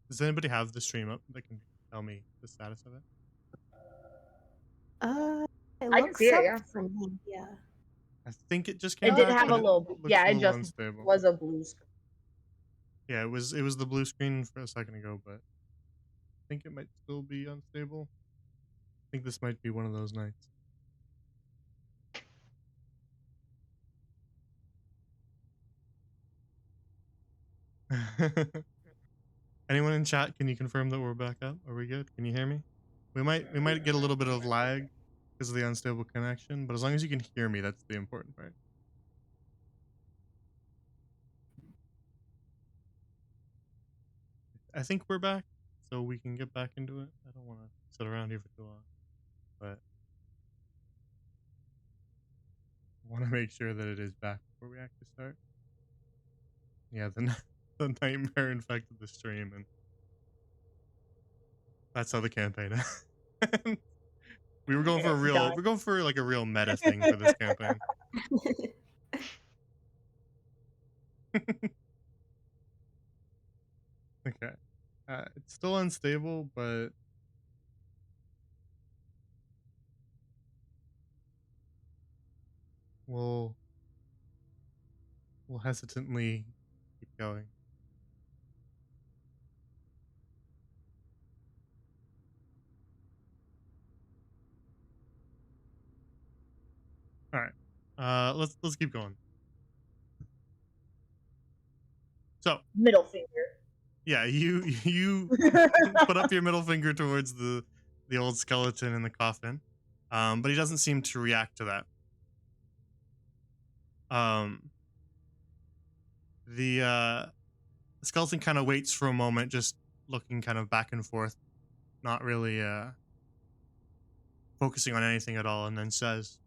Does anybody have the stream up that can tell me the status of it? It I can see looks it, up yeah. for me, yeah. I think it just came It did back, have but a it little, looks yeah, a it little just unstable. was a blue screen. Yeah, it was the blue screen for a second ago, but I think it might still be unstable. I think this might be one of those nights. Anyone in chat, can you confirm that we're back up? Are we good? Can you hear me? We might get a little bit of lag because of the unstable connection, but as long as you can hear me, that's the important part. I think we're back, so we can get back into it. I don't want to sit around here for too long, but I want to make sure that it is back before we actually start. Yeah, the nightmare infected the stream, and that's how the campaign ends. We're going for like a real meta thing for this campaign. Okay. It's still unstable, but we'll hesitantly keep going. All right. Let's keep going. So Middle finger. yeah, you put up your middle finger towards the old skeleton in the coffin, but he doesn't seem to react to that. The skeleton kind of waits for a moment, just looking kind of back and forth, not really focusing on anything at all, and then says,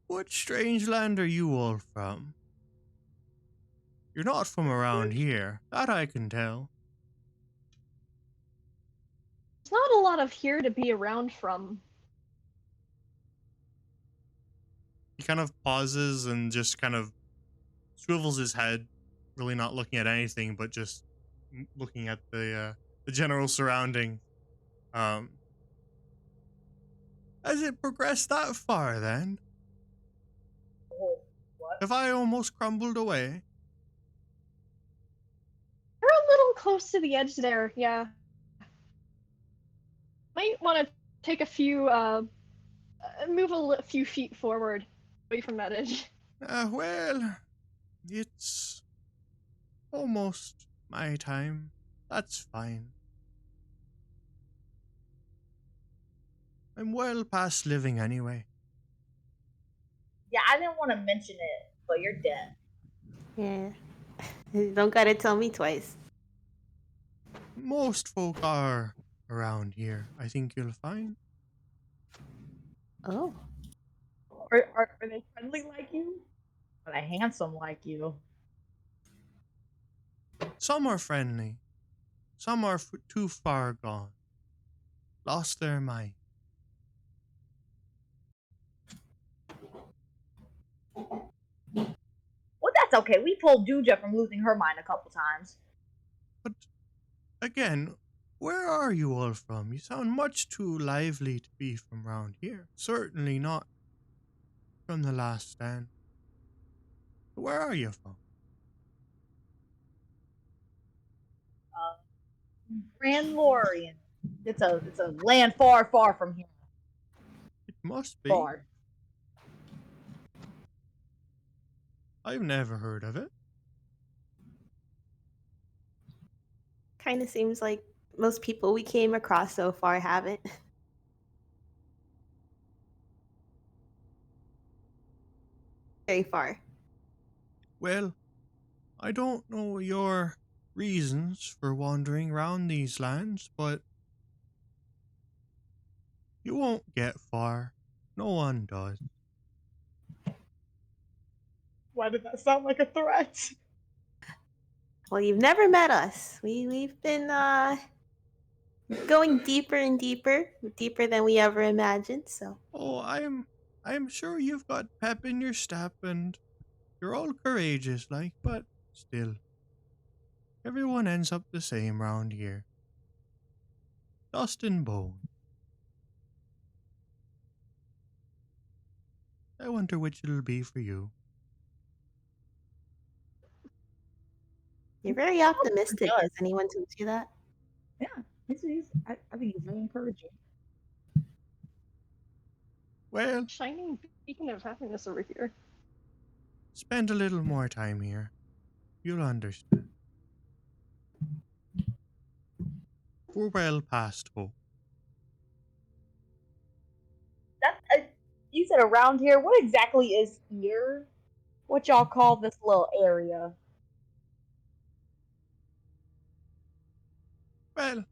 "What strange land are you all from? You're not from around here, that I can tell." There's not a lot of here to be around from. He kind of pauses and just kind of swivels his head, really not looking at anything, but just looking at the general surrounding. Has it progressed that far then? Oh, what? Have I almost crumbled away? You're a little close to the edge there, yeah. Might want to take a few, move a few feet forward, away from that edge. Well, it's almost my time. That's fine. I'm well past living anyway. Yeah, I didn't want to mention it, but you're dead. Yeah. Don't gotta tell me twice. Most folk are around here, I think you'll find. Oh. Are they friendly like you? Are they handsome like you? Some are friendly. Some are too far gone. Lost their mind. Well, that's okay. We pulled Juja from losing her mind a couple times. But again, where are you all from? You sound much too lively to be from round here. Certainly not from the last stand. Where are you from? Grand Lorien. It's a land far, far from here. It must be. Far. I've never heard of it. Kind of seems like most people we came across so far haven't. Very far. Well, I don't know your reasons for wandering round these lands, but you won't get far. No one does. Why did that sound like a threat? Well, you've never met us. We've been going deeper and deeper than we ever imagined. So. Oh, I'm sure you've got pep in your step and you're all courageous like, but still. Everyone ends up the same round here. Dust and bone. I wonder which it'll be for you. You're very optimistic. does. Has anyone told you that? Yeah, I think he's very encouraging. Well, Shining beacon of happiness over here. spend a little more time here. You'll understand. We're well past hope. That you said around here. What exactly is here? What y'all call this little area? Well,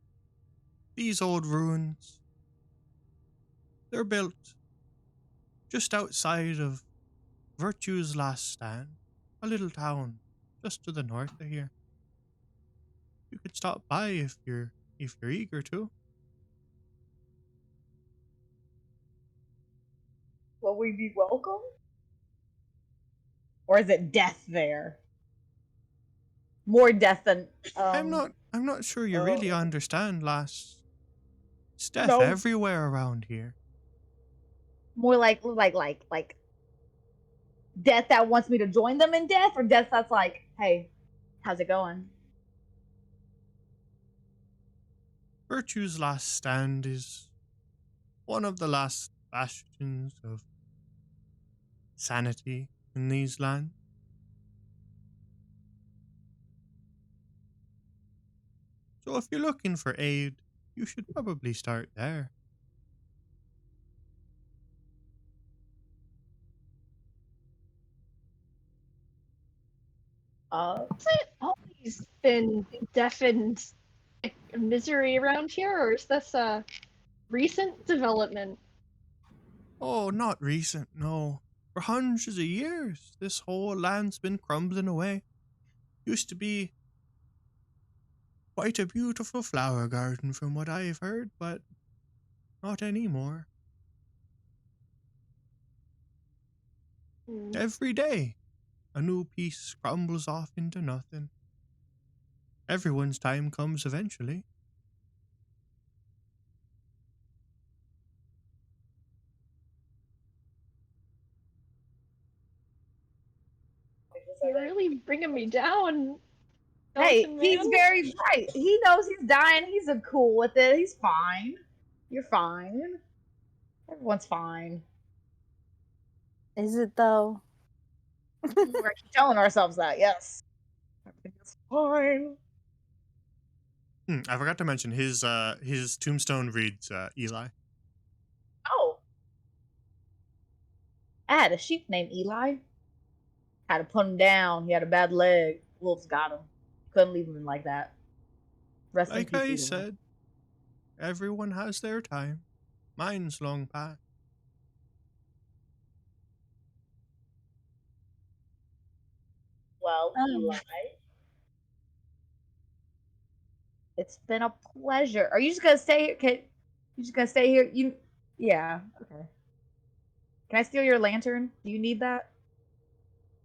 these old ruins, they're built just outside of Virtue's last stand, a little town just to the north of here. You could stop by if you're eager to. Will we be welcome? Or is it death there? More death than I'm not sure you really understand, lass. It's death No. everywhere around here. more like death that wants me to join them in death, or death that's like, hey, how's it going? Virtue's last stand is one of the last bastions of sanity in these lands. So if you're looking for aid, you should probably start there. Has it always been death and like, misery around here, or is this a recent development? Oh, not recent, no. For hundreds of years, this whole land's been crumbling away. Used to be quite a beautiful flower garden from what I've heard, but not anymore. Hmm. Every day, a new piece crumbles off into nothing. Everyone's time comes eventually. You're really bringing me down. Hey, Skeleton he's Man. very bright. He knows he's dying. He's cool with it. He's fine. You're fine. Everyone's fine. Is it though? We're actually telling ourselves that, yes. Everything is fine. I forgot to mention his tombstone reads Eli. Oh. I had a sheep named Eli. Had to put him down. He had a bad leg. Wolves got him. Couldn't leave him like that. Rest in Like peace, I Eli. said, everyone has their time. Mine's long past. Well, Eli, it's been a pleasure. Are you just gonna stay here? You just gonna stay here? Yeah. Okay. Can I steal your lantern? Do you need that?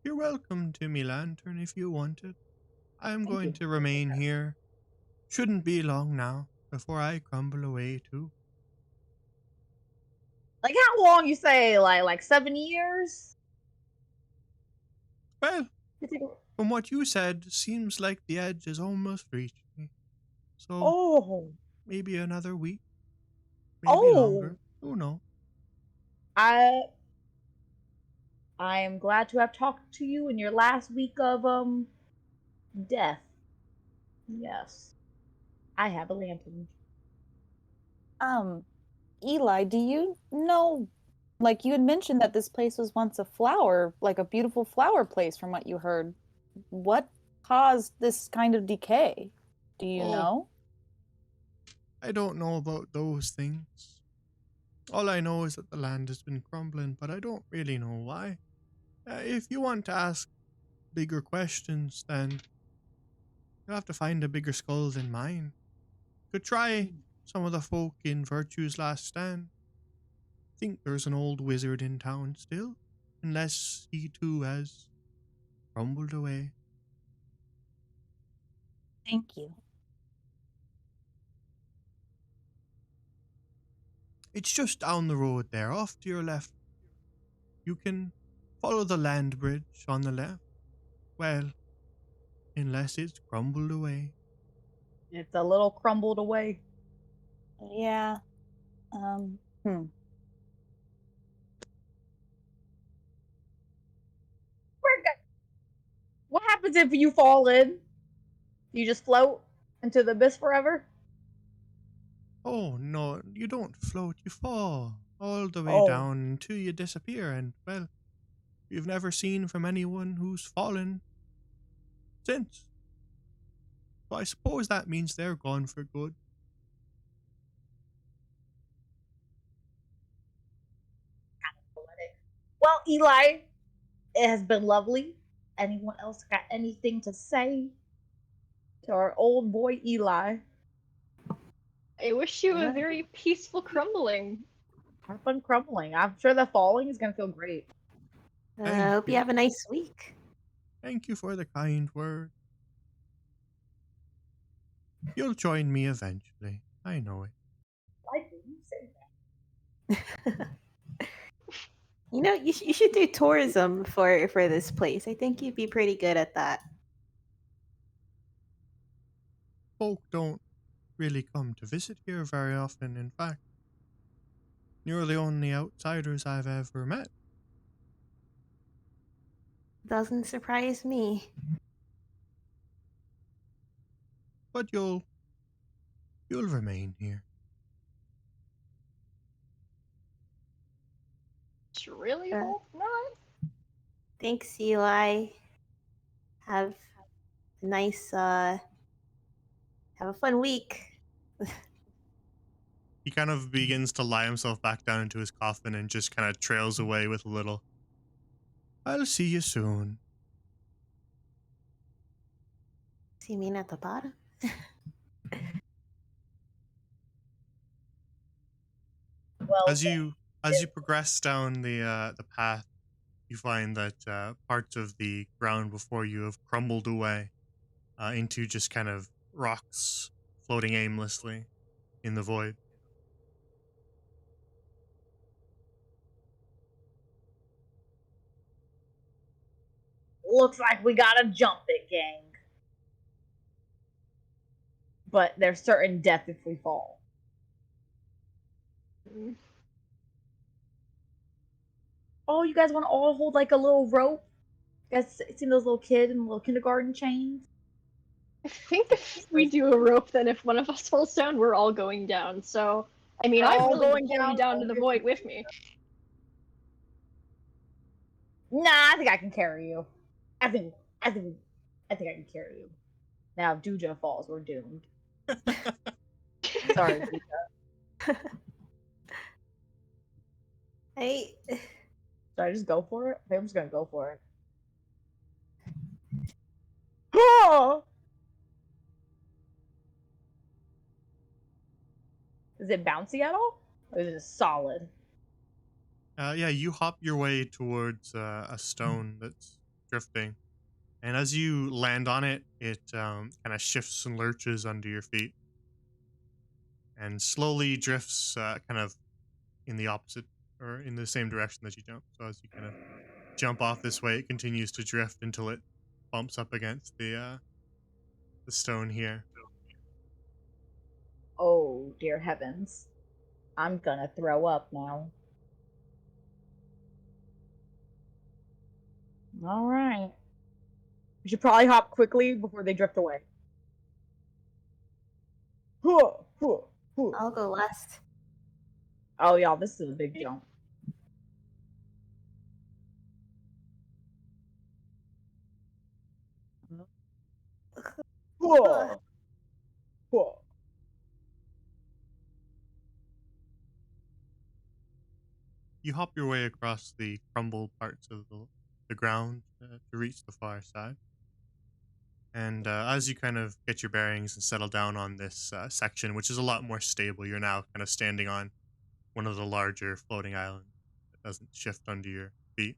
You're welcome to me lantern if you want it. I am Thank going you. to remain here. Shouldn't be long now before I crumble away too. Like how long you say? Like 7 years? Well, from what you said, seems like the edge has almost reached me. So Oh. maybe another week, maybe Oh. longer. Who knows? I am glad to have talked to you in your last week of death. Yes. I have a lantern. Eli, do you know, like you had mentioned that this place was once a flower, like a beautiful flower place from what you heard. What caused this kind of decay? Do you Oh. know? I don't know about those things. All I know is that the land has been crumbling, but I don't really know why. If you want to ask bigger questions, then you'll have to find a bigger skull than mine. Could try some of the folk in Virtue's last stand. Think there's an old wizard in town still, unless he too has crumbled away. Thank you. It's just down the road there, off to your left. You can follow the land bridge on the left. Well, unless it's crumbled away. It's a little crumbled away. Yeah. Hmm. What happens if you fall in? You just float into the abyss forever? Oh, no, you don't float, you fall all the way Oh. down until you disappear. And, well, you've never seen from anyone who's fallen since. So I suppose that means they're gone for good. Well, Eli, it has been lovely. Anyone else got anything to say to our old boy Eli? I wish you Yeah. a very peaceful crumbling. Have fun crumbling. I'm sure the falling is gonna feel great. Thank Hope you you. have a nice week. Thank you for the kind word. You'll join me eventually. I know it. Why did you say that? You know, you should do tourism for this place. I think you'd be pretty good at that. Folk don't really come to visit here very often, in fact. You're the only outsiders I've ever met. Doesn't surprise me. But you'll remain here. Just really Uh, hope not. Thanks, Eli. Have a nice have a fun week. He kind of begins to lie himself back down into his coffin and just kind of trails away with a little, I'll see you soon. See you mean at the bottom? Well, As you progress down the path, you find that parts of the ground before you have crumbled away into just kind of rocks floating aimlessly in the void. looks like we gotta jump it, gang. But there's certain death if we fall. Mm. Oh, you guys want to all hold like a little rope? You guys seen those little kids in little kindergarten chains? I think if we do a rope, then if one of us falls down, we're all going down. So, I mean, We're I'm all willing to going pull you down, down to the only void if- with me. Nah, I think I can carry you. I think I can carry you. Now, if Duja falls, we're doomed. Sorry, Duja. Hey, Should I just go for it? I think I'm just gonna go for it. Oh! Is it bouncy at all? Or is it solid? Yeah, you hop your way towards a stone that's drifting. And as you land on it, it kind of shifts and lurches under your feet and slowly drifts kind of in the opposite or in the same direction that you jump. So as you kind of jump off this way, it continues to drift until it bumps up against the stone here. Oh, dear heavens. I'm gonna throw up now. Alright. We should probably hop quickly before they drift away. I'll go last. Oh, yeah, this is a big jump. You hop your way across the crumbled parts of the ground to reach the far side. And as you kind of get your bearings and settle down on this section, which is a lot more stable, you're now kind of standing on one of the larger floating islands that doesn't shift under your feet.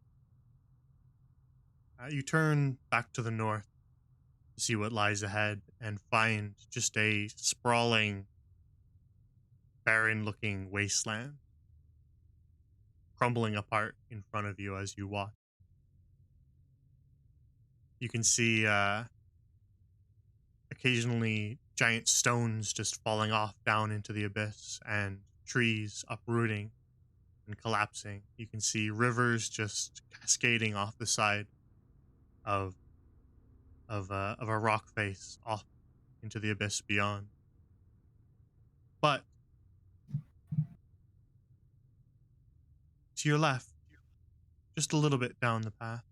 You turn back to the north to see what lies ahead and find just a sprawling, barren-looking wasteland crumbling apart in front of you as you walk. You can see occasionally giant stones just falling off down into the abyss and trees uprooting and collapsing. You can see rivers just cascading off the side of a rock face off into the abyss beyond. But to your left, just a little bit down the path,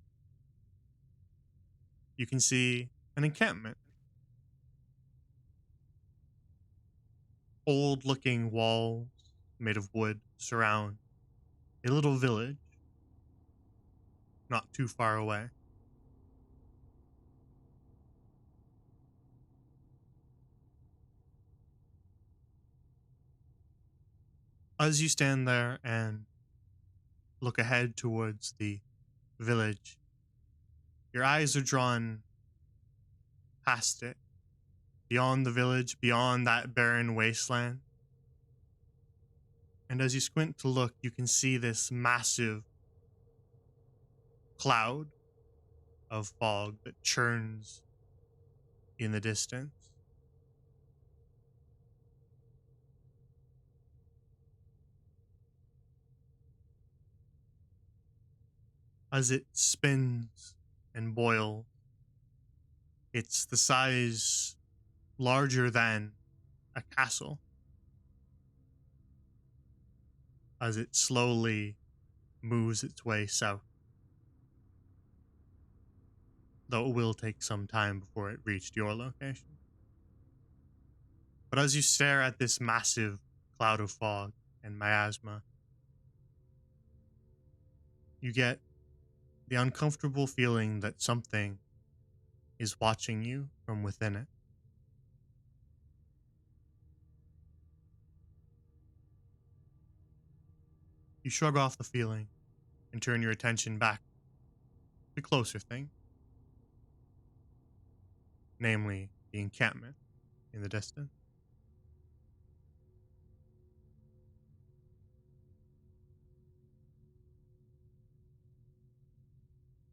you can see an encampment. Old-looking walls made of wood surround a little village not too far away. As you stand there and look ahead towards the village, your eyes are drawn past it, beyond the village, beyond that barren wasteland. And as you squint to look, you can see this massive cloud of fog that churns in the distance. As it spins and boils, it's the size larger than a castle. As it slowly moves its way south. Though it will take some time before it reached your location. But as you stare at this massive cloud of fog and miasma, you get the uncomfortable feeling that something is watching you from within it. You shrug off the feeling and turn your attention back to the closer thing, namely the encampment in the distance.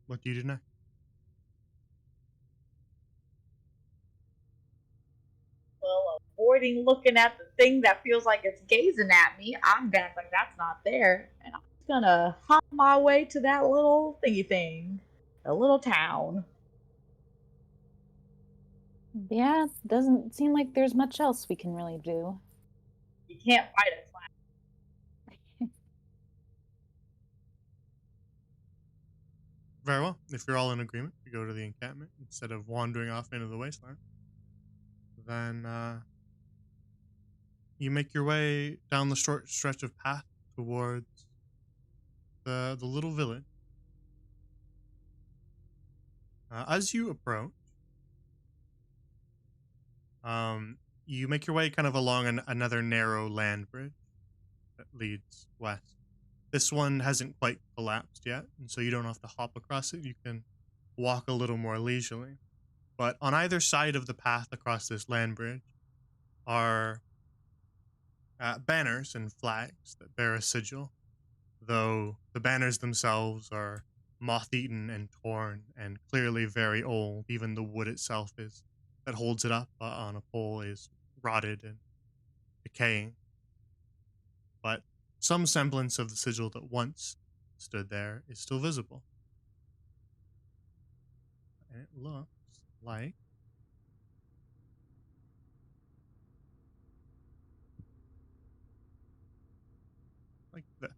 What do you do next? Well, avoiding looking at the thing that feels like it's gazing at me, I'm gonna act like that's not there, and I'm just gonna hop my way to that little thingy thing, a little town. Yeah, doesn't seem like there's much else we can really do. You can't fight a clown. Very well. If you're all in agreement to go to the encampment instead of wandering off into the wasteland, then you make your way down the short stretch of path towards the little village. As you approach, you make your way kind of along another narrow land bridge that leads west. This one hasn't quite collapsed yet, and so you don't have to hop across it. You can walk a little more leisurely. But on either side of the path across this land bridge are banners and flags that bear a sigil, though the banners themselves are moth-eaten and torn and clearly very old. Even the wood itself that holds it up on a pole is rotted and decaying. But some semblance of the sigil that once stood there is still visible. And it looks like this.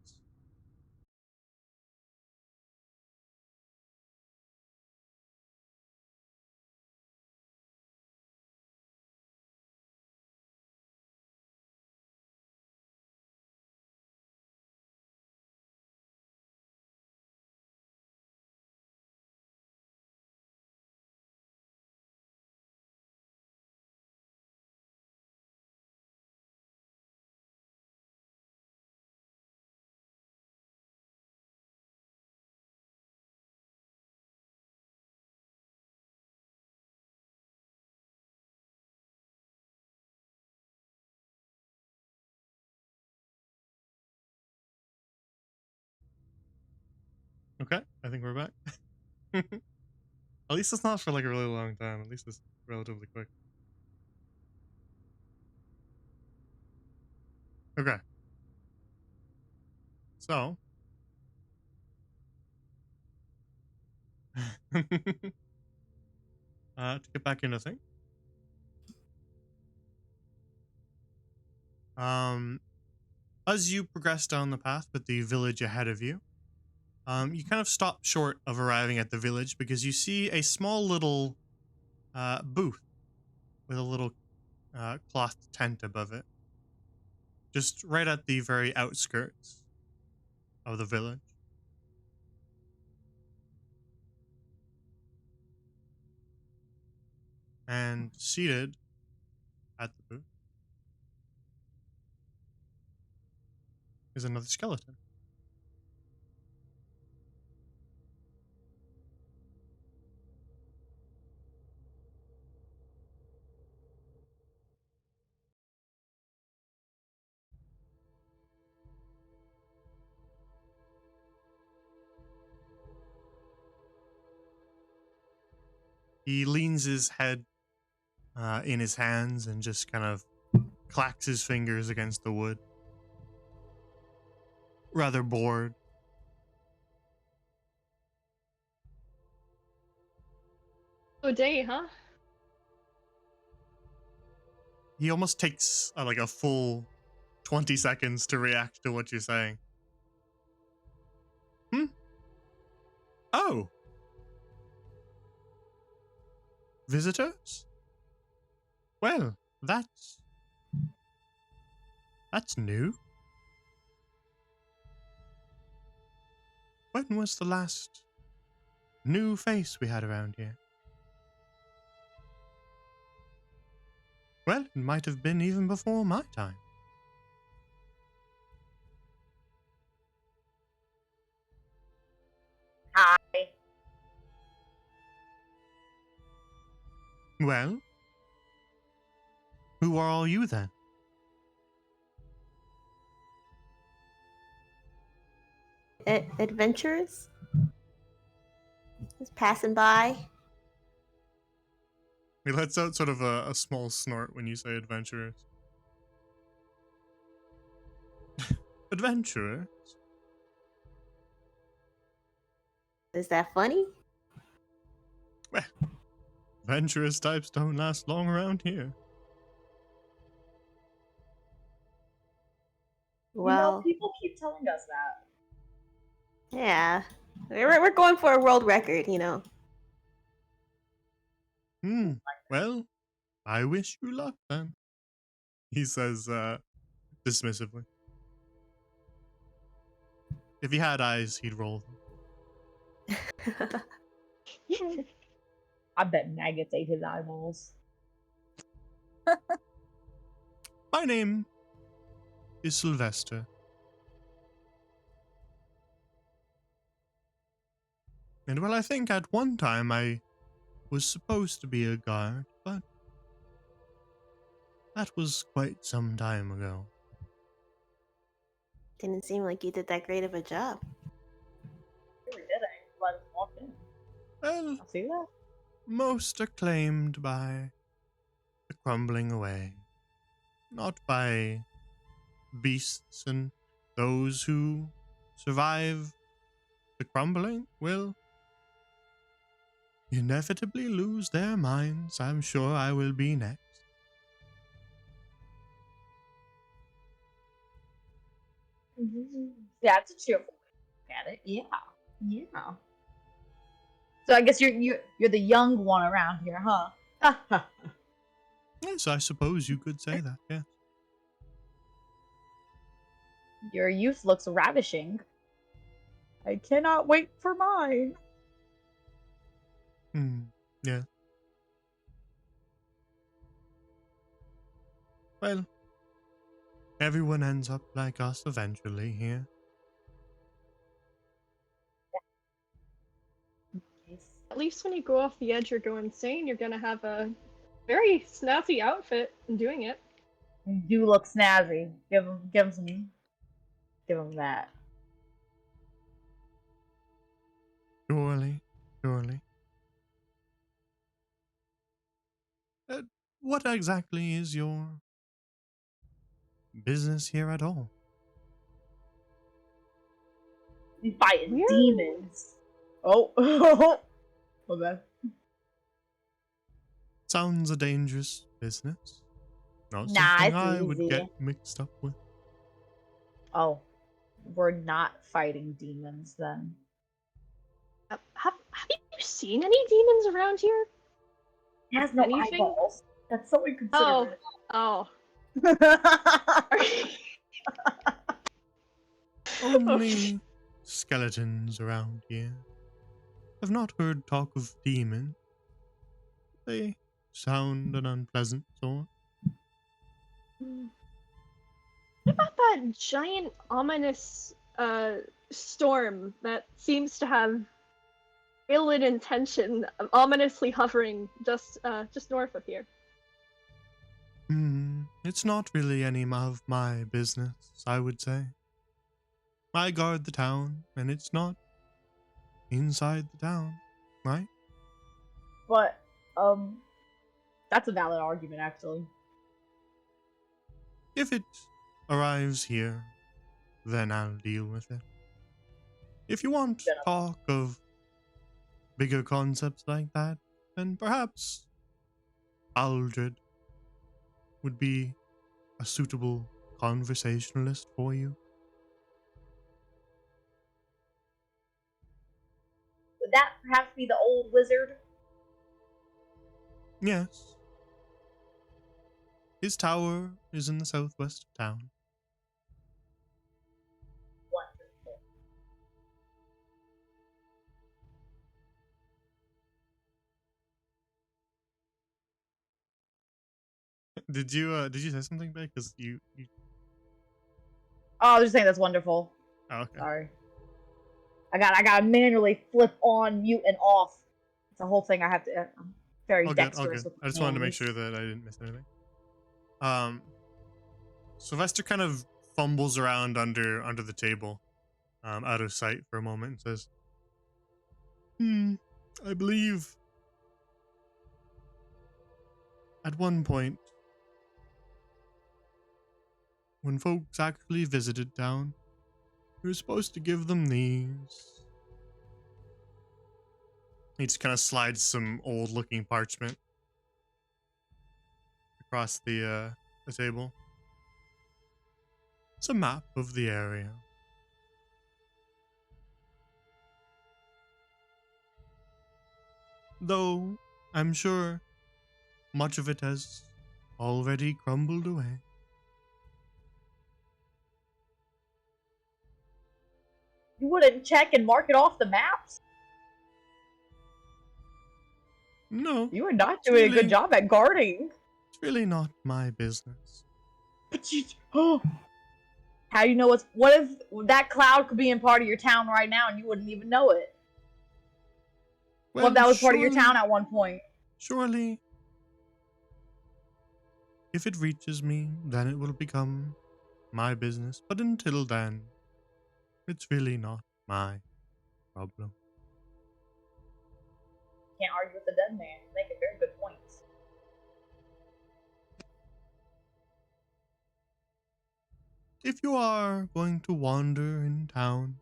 Okay, I think we're back. At least it's not for like a really long time. At least it's relatively quick. Okay. So. To get back into things. As you progress down the path with the village ahead of you, you kind of stop short of arriving at the village because you see a small little booth with a little cloth tent above it, just right at the very outskirts of the village. And seated at the booth is another skeleton. He leans his head in his hands and just kind of clacks his fingers against the wood. Rather bored. Oh, day, huh? He almost takes like a full 20 seconds to react to what you're saying. Oh. Visitors? Well, that's new. When was the last new face we had around here? Well, it might have been even before my time. Hi. Well, who are all you then? Adventurers? Just passing by. He lets out sort of a small snort when you say adventurers. Adventurers? Is that funny? Well, adventurous types don't last long around here. Well, people keep telling us that. yeah. We're going for a world record, you know. Well, I wish you luck then. He says dismissively. If he had eyes, he'd roll them. I bet maggots ate his eyeballs. My name is Sylvester. And well, I think at one time I was supposed to be a guard, but that was quite some time ago. Didn't seem like you did that great of a job. Really did. I just walked in. Well, I see that. most acclaimed by the crumbling away, not by beasts, and those who survive the crumbling will inevitably lose their minds. I'm sure I will be next. Yeah, it's a cheerful way to look at it. Yeah. So I guess you're the young one around here, huh? Yes, I suppose you could say that, yeah. Your youth looks ravishing. I cannot wait for mine. Yeah. Well, everyone ends up like us eventually here. At least when you go off the edge or go insane, you're gonna have a very snazzy outfit in doing it. You do look snazzy. Give him that. Surely, surely. What exactly is your business here at all? We fighting We're- demons. Oh, my bad. Sounds a dangerous business. Not Nah, something it's I would easy. get mixed up with. Oh, we're not fighting demons then. Have you seen any demons around here? It has no Anything? eyeballs. That's so Oh, inconsiderate. oh. Only skeletons around here. I've not heard talk of demons. They sound an unpleasant sort. What about that giant ominous storm that seems to have ill intention, ominously hovering just north of here? It's not really any of my business, I would say. I guard the town, and it's not inside the town, right? But, that's a valid argument, actually. If it arrives here, then I'll deal with it. If you want Yeah. talk of bigger concepts like that, then perhaps Aldred would be a suitable conversationalist for you. Would that perhaps be the old wizard? Yes. His tower is in the southwest of town. Wonderful. Did you say something back? Because you Oh, I was just saying that's wonderful. oh, okay. Sorry. I gotta manually flip on, mute, and off. It's a whole thing I have to. I'm very All dexterous good. with I just wanted to make commands. sure that I didn't miss anything. Sylvester kind of fumbles around under the table, out of sight for a moment, and says, I believe at one point, when folks actually visited town, we were supposed to give them these. He just kind of slides some old-looking parchment across the table. It's a map of the area. Though I'm sure much of it has already crumbled away. You wouldn't check and mark it off the maps? No, You are not doing a really- good job at guarding. it's really not my business. But you. Oh. How do you know what's. What if that cloud could be in part of your town right now and you wouldn't even know it? What if that was part of your surely- town at one point? Surely, if it reaches me, then it will become my business. But until then, it's really not my problem. Can't argue with the dead man. You make a very good point. If you are going to wander in town,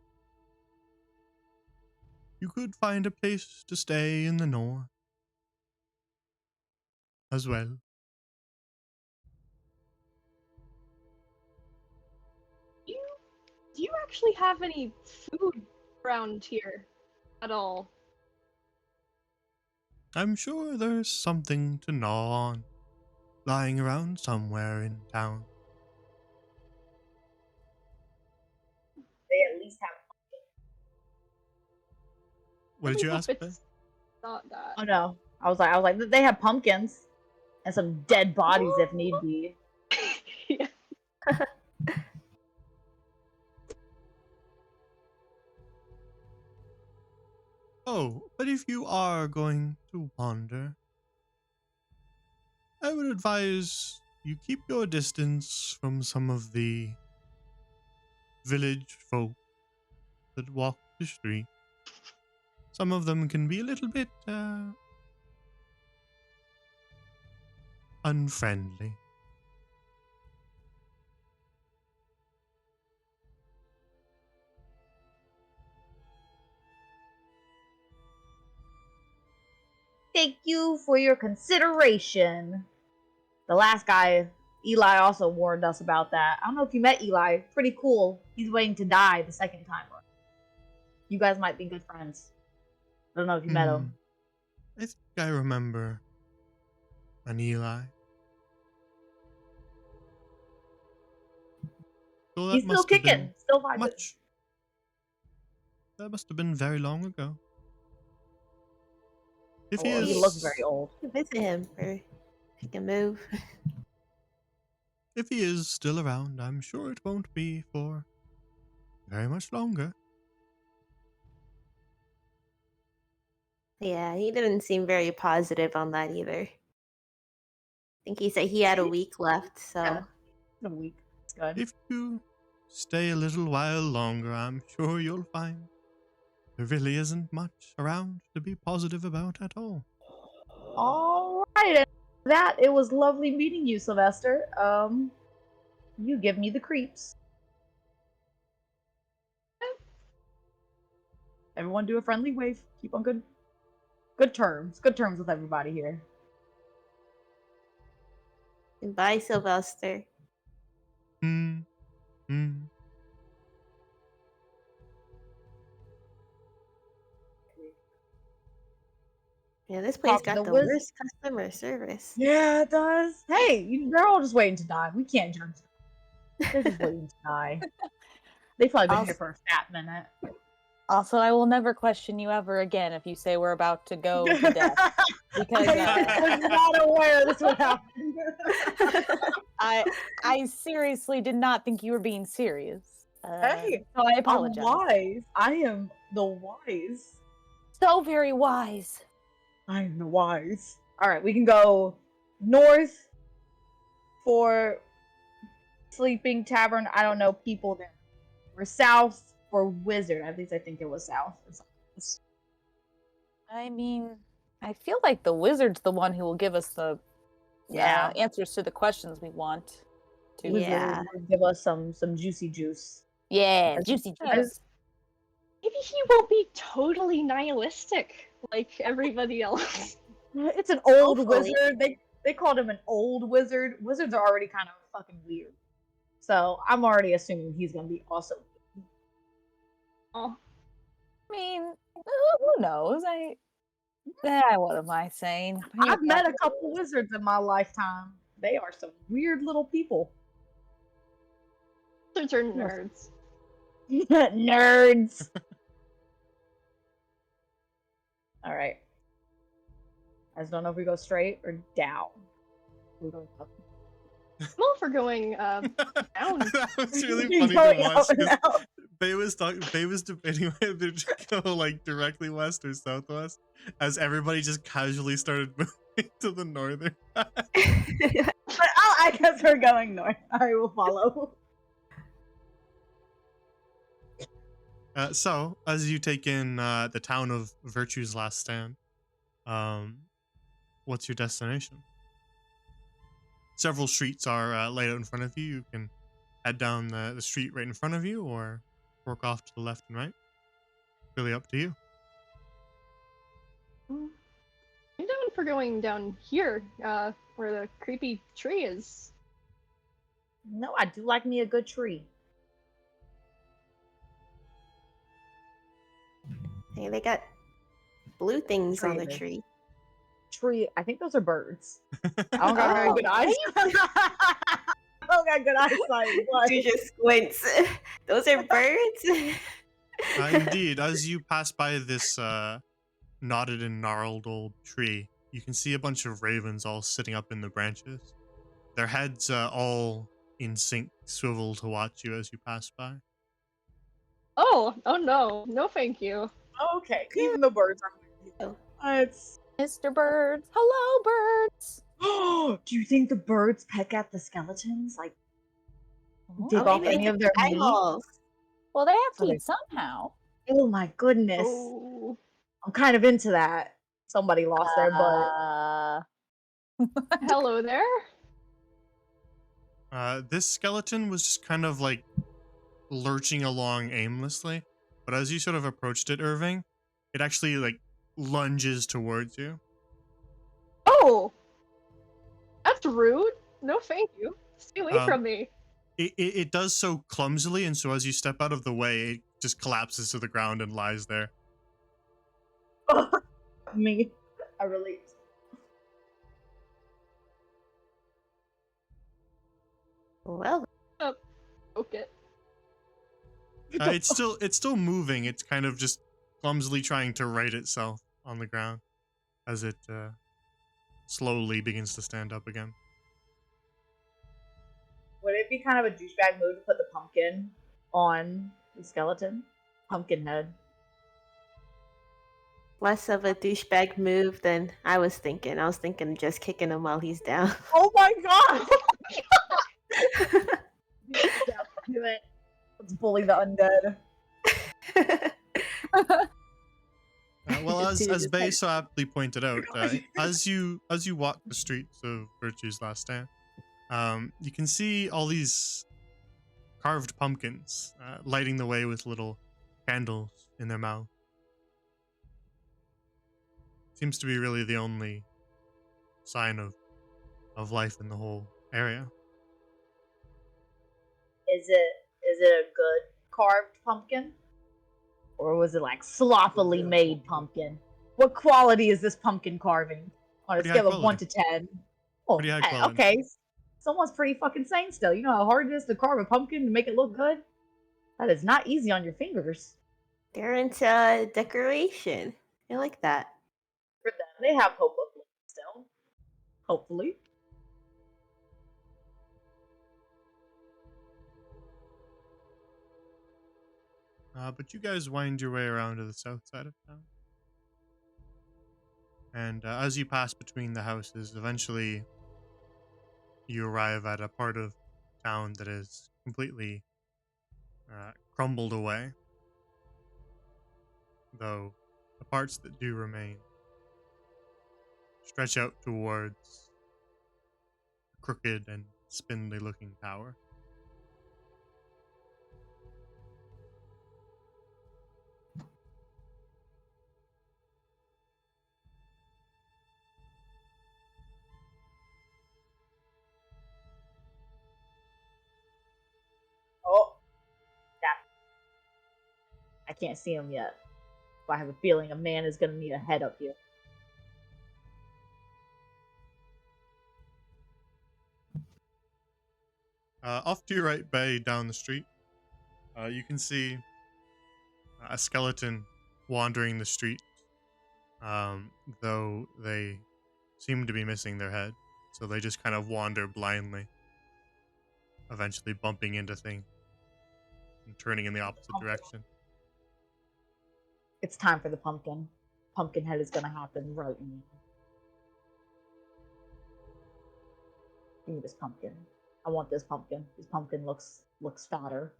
you could find a place to stay in the north as well. Do you actually have any food around here at all? I'm sure there's something to gnaw on lying around somewhere in town. They at least have. What did you Really ask? hope Ben? it's not that. Oh no. I was like, they have pumpkins. And some dead bodies if need be. Yeah. Oh, but if you are going to wander, I would advise you keep your distance from some of the village folk that walk the street. Some of them can be a little bit unfriendly. Thank you for your consideration. The last guy, Eli, also warned us about that. I don't know if you met Eli. Pretty cool. He's waiting to die the second time. You guys might be good friends. I don't know if you met him. I think I remember an Eli. So that He's still must have kicking. been Still vibing. much. That must have been very long ago. If he He is, looks very old. Visit him, or he can move. if he is still around, I'm sure it won't be for very much longer. Yeah, he didn't seem very positive on that either. I think he said he had a week left, so Yeah. In a week. It's good. If you stay a little while longer, I'm sure you'll find there really isn't much around to be positive about at all. All right. And that it was lovely meeting you, Sylvester. You give me the creeps. Everyone do a friendly wave. Keep on good terms. Good terms with everybody here. goodbye, Sylvester. Hmm. Yeah, this place Talk to got the the wiz- worst customer service. Yeah, it does. Hey, they're all just waiting to die. We can't judge them. They're just waiting to die. They've probably been here for a fat minute. Also, I will never question you ever again if you say we're about to go to death. Because I was not aware this would happen. I seriously did not think you were being serious. Hey, so I I'm apologize. wise. I am the wise. So very wise. I am the wise. Alright, we can go north for Sleeping Tavern. I don't know people there. Or south for Wizard. At least I think it was south. I mean, I feel like the wizard's the one who will give us the answers to the questions we want to. Wizard Yeah. will give us some juicy juice. Yeah, As- juicy as- juice. Maybe he won't be totally nihilistic like everybody else. It's an old Hopefully. wizard. They called him an old wizard. Wizards are already kind of fucking weird. So I'm already assuming he's gonna be awesome. Oh, I mean, who knows? What am I saying? I've met a couple wizards in my lifetime. They are some weird little people. wizards are nerds. Nerds. All right. I just don't know if we go straight or down. We're going up. I'm all for going down. That was really You're funny going to up watch. and 'Cause out. Faye was debating whether to go like directly west or southwest, as everybody just casually started moving to the northern. But I guess we're going north. I will follow. So, as you take in the town of Virtue's Last Stand, what's your destination? Several streets are laid out in front of you. You can head down the street right in front of you, or work off to the left and right. Really up to you. I'm down for going down here, where the creepy tree is. No, I do like me a good tree. Hey, they got blue things on the Tree. tree. Tree. I think those are birds. I don't got very good eyes. I don't got good eyesight. What? You just squints. Those are birds. Indeed, as you pass by this knotted and gnarled old tree, you can see a bunch of ravens all sitting up in the branches. Their heads all in sync swivel to watch you as you pass by. Oh no, no thank you. Okay, even the birds are with you. It's. Mr. Birds. Hello, birds. Oh, do you think the birds peck at the skeletons? Like, dig Oh, off maybe any they of their meat? eyeballs. well, they have Oh, to they- eat somehow. Oh my goodness. Oh, I'm kind of into that. Somebody lost their butt. Hello there. This skeleton was just kind of like lurching along aimlessly, but as you sort of approached it, Irving, it actually like lunges towards you. Oh, that's rude. No, thank you. Stay away from me. It does so clumsily, and so as you step out of the way, it just collapses to the ground and lies there. Me, I relate. Well, Okay. It's still moving. It's kind of just clumsily trying to right itself on the ground as it slowly begins to stand up again. Would it be kind of a douchebag move to put the pumpkin on the skeleton? Pumpkin head. less of a douchebag move than I was thinking. I was thinking just kicking him while he's down. Oh my god! Yeah, do it. Let's bully the undead. Well, Dude, as it's Bay like- so aptly pointed out, as you walk the streets of Virtue's Last Stand, you can see all these carved pumpkins lighting the way with little candles in their mouth. Seems to be really the only sign of life in the whole area. Is it a good carved pumpkin? Or was it like sloppily made pumpkin? What quality is this pumpkin carving? On a Pretty high scale of 1 quality. to 10. Oh, Pretty high quality. okay. Someone's pretty fucking sane still. You know how hard it is to carve a pumpkin to make it look good? That is not easy on your fingers. They're into decoration. I like that. For them, they have hope of living still. Hopefully. But you guys wind your way around to the south side of town. And as you pass between the houses, eventually you arrive at a part of town that is completely crumbled away. Though the parts that do remain stretch out towards a crooked and spindly looking tower. Oh, that. I can't see him yet. But I have a feeling a man is gonna need a head up here. Off to your right, Bay, down the street, you can see a skeleton wandering the street, though they seem to be missing their head, so they just kind of wander blindly, eventually bumping into things and turning in the opposite direction. It's time for the pumpkin. Pumpkin head is gonna happen right now. Give me this pumpkin. I want this pumpkin. This pumpkin looks fatter.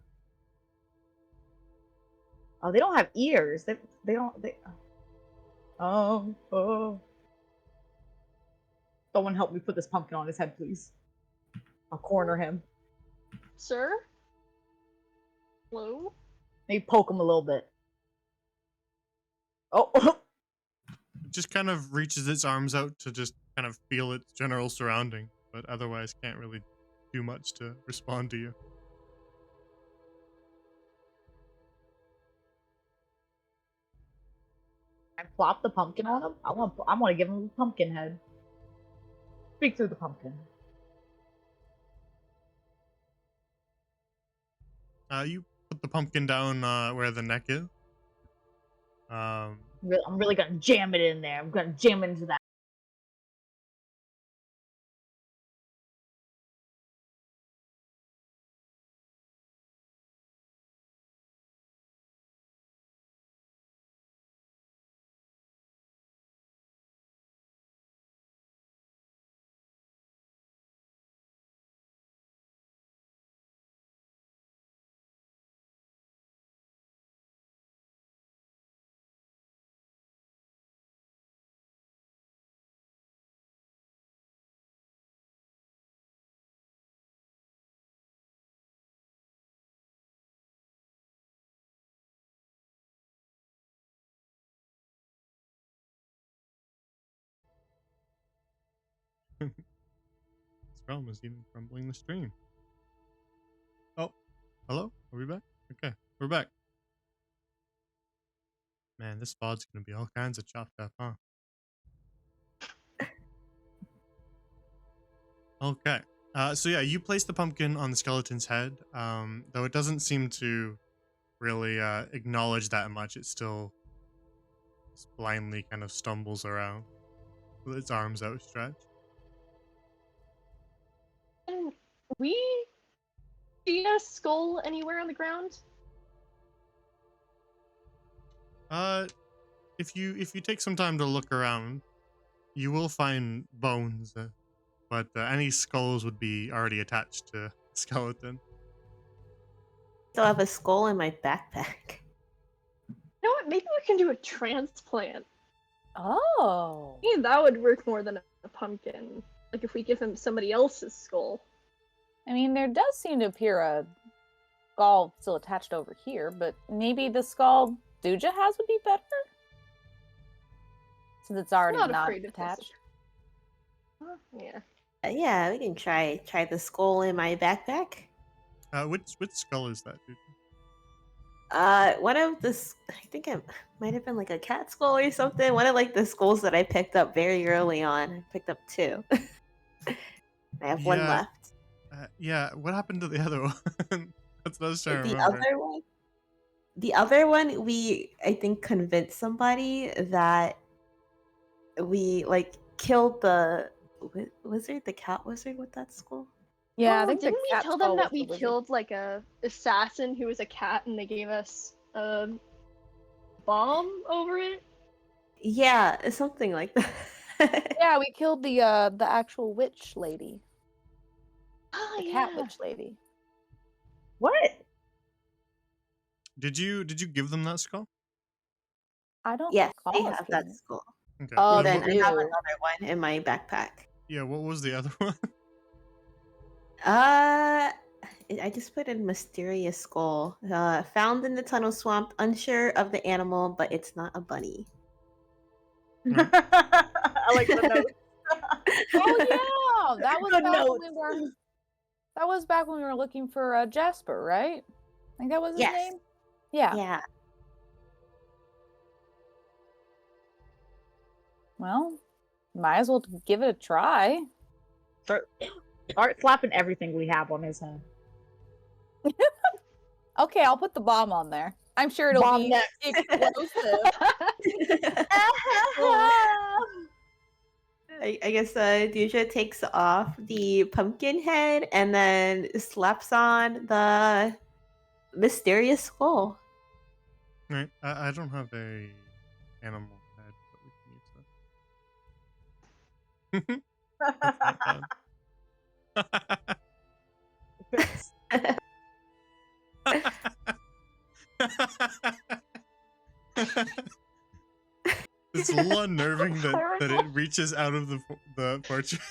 Oh, they don't have ears. They don't. Oh. Someone help me put this pumpkin on his head, please. I'll corner him. Sir? Hello? Maybe poke him a little bit. Oh. It just kind of reaches its arms out to just kind of feel its general surrounding, but otherwise can't really do much to respond to you. I plop the pumpkin on him. I want to give him a pumpkin head. Speak through the pumpkin. You put the pumpkin down where the neck is. I'm really gonna jam it in there. I'm gonna jam it into that. This realm is even crumbling the stream. Oh, hello? Are we back? Okay, we're back. Man, this VOD's gonna be all kinds of chopped up, huh? Okay. So yeah, you place the pumpkin on the skeleton's head, though it doesn't seem to really acknowledge that much. It still just blindly kind of stumbles around with its arms outstretched. Can we see a skull anywhere on the ground? If you take some time to look around, you will find bones, but any skulls would be already attached to the skeleton. Still have a skull in my backpack. You know what? Maybe we can do a transplant. Oh. I mean, that would work more than a pumpkin. Like if we give him somebody else's skull. I mean, there does seem to appear a skull still attached over here, but maybe the skull Duja has would be better? Since it's already Not not afraid of this. attached. Yeah. Yeah, we can try the skull in my backpack. Which skull is that, dude? One of the I think it might have been like a cat skull or something. One of like the skulls that I picked up very early on. I picked up 2. I have one Yeah. left. Yeah, what happened to the other one? That's what I was trying to The remember. other one, we I think convinced somebody that we like killed the wizard, the cat wizard with that skull. Yeah, I Oh, think the didn't we cat tell them skull that was the we wizard. killed like a assassin who was a cat and they gave us a bomb over it? Yeah, something like that. Yeah, we killed the actual witch lady. Oh, The cat witch lady. What? Did you give them that skull? I don't Yes, recall they us have giving that it. skull. Okay. Oh, And and then what, I have do. another one in my backpack. yeah, what was the other one? I just put in mysterious skull. Found in the tunnel swamp, unsure of the animal, but it's not a bunny. Right. I like the note. Oh yeah, that was Good back when note. we were. That was back when we were looking for Jasper, right? I think that was his Yes. name. Yeah. Yeah. Well, might as well give it a try. Start slapping everything we have on his head. Okay, I'll put the bomb on there. I'm sure it'll Bomb be next. explosive. I guess Deja takes off the pumpkin head and then slaps on the mysterious skull. Right. I don't have a animal head, but we can use that. That's not fun. It's a little unnerving that it reaches out of the portrait,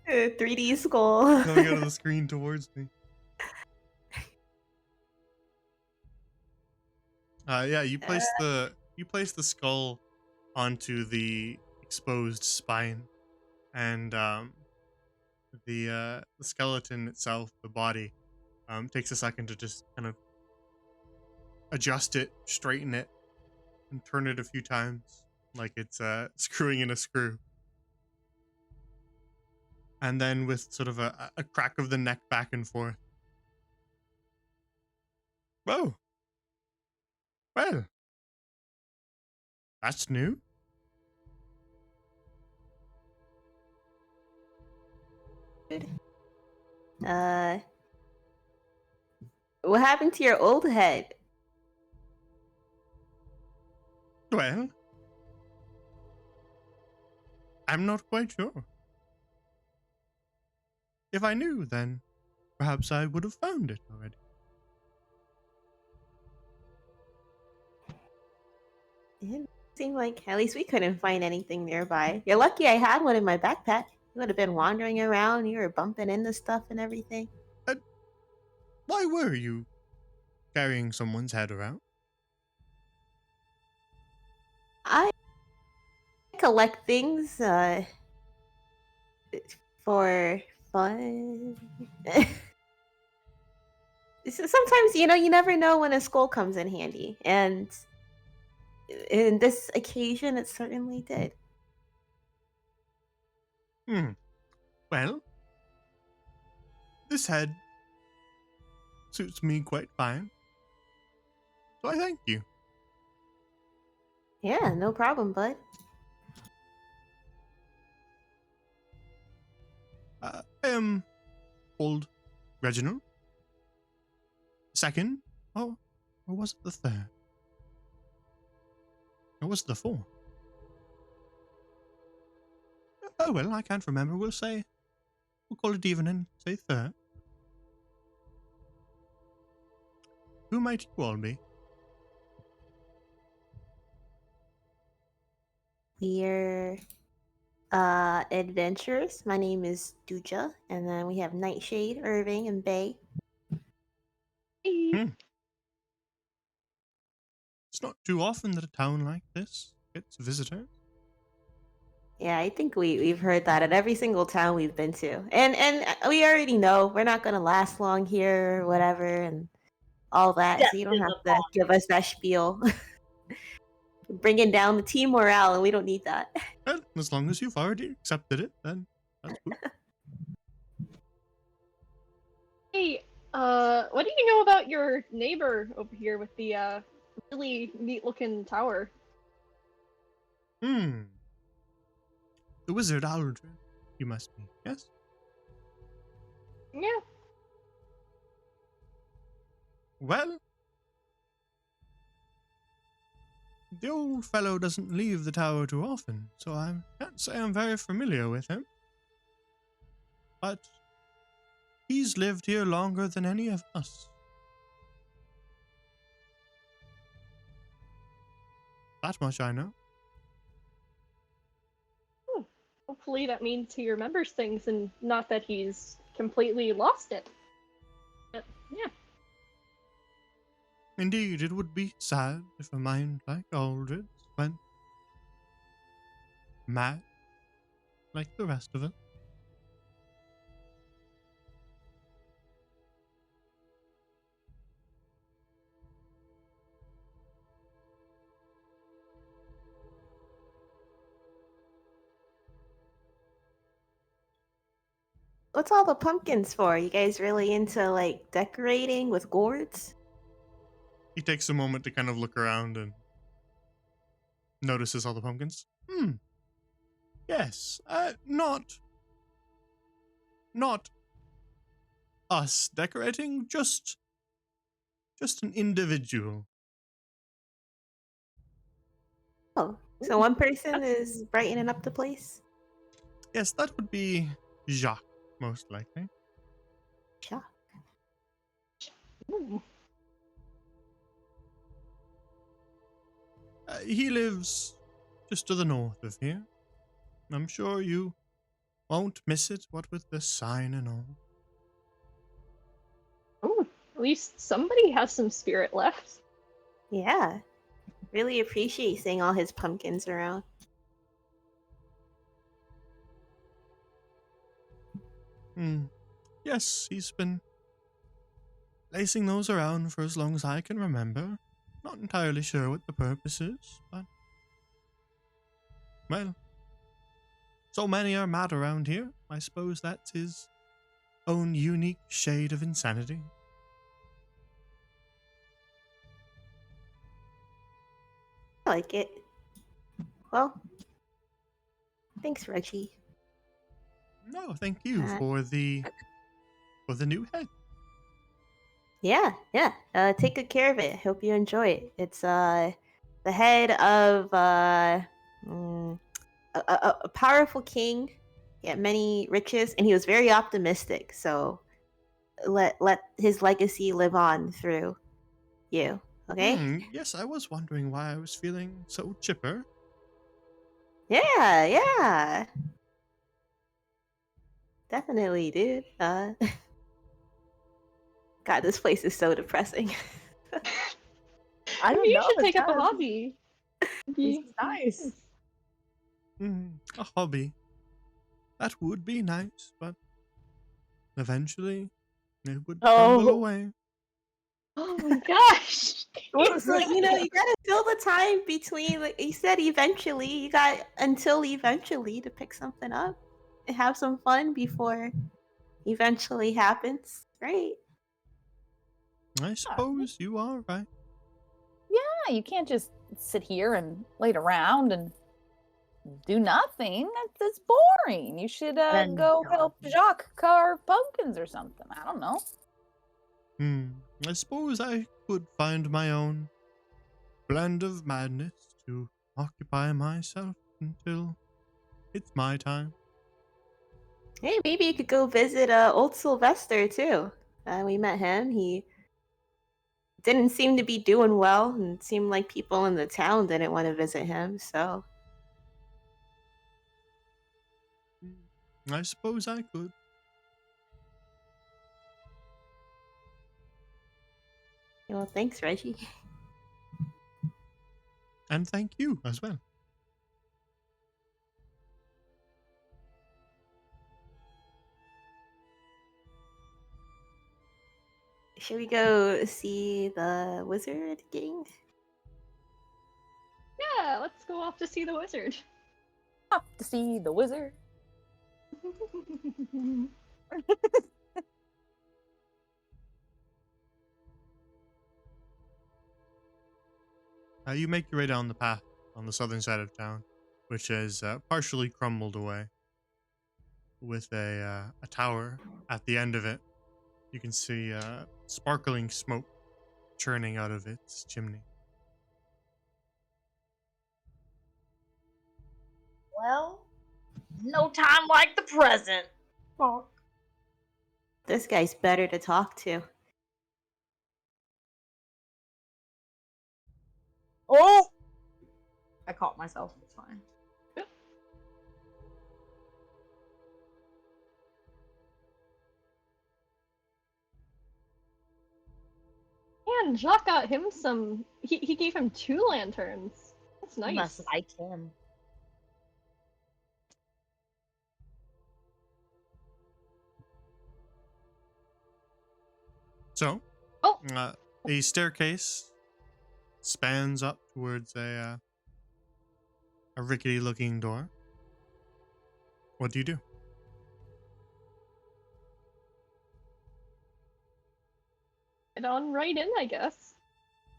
3D skull. coming out of the screen towards me. Yeah, you place the skull onto the exposed spine, and the skeleton itself, the body, takes a second to just kind of adjust it, straighten it, and turn it a few times like it's screwing in a screw. And then with sort of a crack of the neck back and forth. Whoa. Well, that's new. What happened to your old head? Well, I'm not quite sure. If I knew, then perhaps I would have found it already. It seemed like at least we couldn't find anything nearby. You're lucky I had one in my backpack. You would have been wandering around. You were bumping into stuff and everything. Why were you carrying someone's head around? I collect things. For fun. Sometimes, you never know when a skull comes in handy. And in this occasion, it certainly did. Well, this head suits me quite fine. So I thank you. Yeah, no problem, bud. I am old Reginald. Second, or was it the third? Or was it the fourth? Oh well, I can't remember. We'll call it even and say third. Who might you all be? We're adventurers. My name is Duja, and then we have Nightshade, Irving, and Bay. It's not too often that a town like this gets visitors. Yeah, I think we've heard that at every single town we've been to, and we already know we're not gonna last long here, or whatever, and all that. Death So you don't is have to upon give us that spiel. Bringing down the team morale, and we don't need that. Well, as long as you've already accepted it, then that's good. Hey, what do you know about your neighbor over here with the really neat-looking tower? The wizard Aldrin, you must be, yes? Yeah. Well, the old fellow doesn't leave the tower too often, so I can't say I'm very familiar with him. But he's lived here longer than any of us. That much I know. Hopefully that means he remembers things and not that he's completely lost it. But, yeah. Indeed, it would be sad if a mind like Aldrid's went mad like the rest of us. What's all the pumpkins for? You guys really into like decorating with gourds? He takes a moment to kind of look around and notices all the pumpkins. Yes, not us decorating, just an individual. Oh, so one person is brightening up the place? Yes, that would be Jacques, most likely. Sure. Ooh. He lives just to the north of here. I'm sure you won't miss it, what with the sign and all. Ooh, at least somebody has some spirit left. Yeah. Really appreciate seeing all his pumpkins around. Yes, he's been placing those around for as long as I can remember. Not entirely sure what the purpose is, but... well, so many are mad around here. I suppose that's his own unique shade of insanity. I like it. Well, thanks, Reggie. No, thank you for the new head. Yeah. Take good care of it. Hope you enjoy it. It's the head of a powerful king. He had many riches, and he was very optimistic. So let his legacy live on through you. Okay? Yes, I was wondering why I was feeling so chipper. Yeah. Definitely, dude. God, this place is so depressing. I don't Maybe you know. should it take up a does. hobby. It's nice. A hobby. That would be nice, but eventually it would Oh. crumble away. Oh my gosh. Well, so you gotta fill the time between. Like you said, eventually you got until eventually to pick something up and have some fun before eventually happens. Great. I suppose you are right. Yeah, you can't just sit here and wait around and do nothing. That's boring. You should Then go no. help Jacques carve pumpkins or something. I don't know. I suppose I could find my own blend of madness to occupy myself until it's my time. Hey, maybe you could go visit old Sylvester too. We met him. He didn't seem to be doing well, and it seemed like people in the town didn't want to visit him. So I suppose I could. well, thanks, Reggie. And thank you as well. Should we go see the wizard king? Yeah, let's go off to see the wizard. Off to see the wizard. You make your way down the path on the southern side of town, which is partially crumbled away, with a tower at the end of it. You can see sparkling smoke churning out of its chimney. Well, no time like the present. Fuck. This guy's better to talk to. Oh! I caught myself. It's fine. And Jacques got him some. He gave him 2 lanterns. That's nice. You must like him. So, Oh. a staircase spans up towards a rickety-looking door. What do you do? Get on right in, I guess.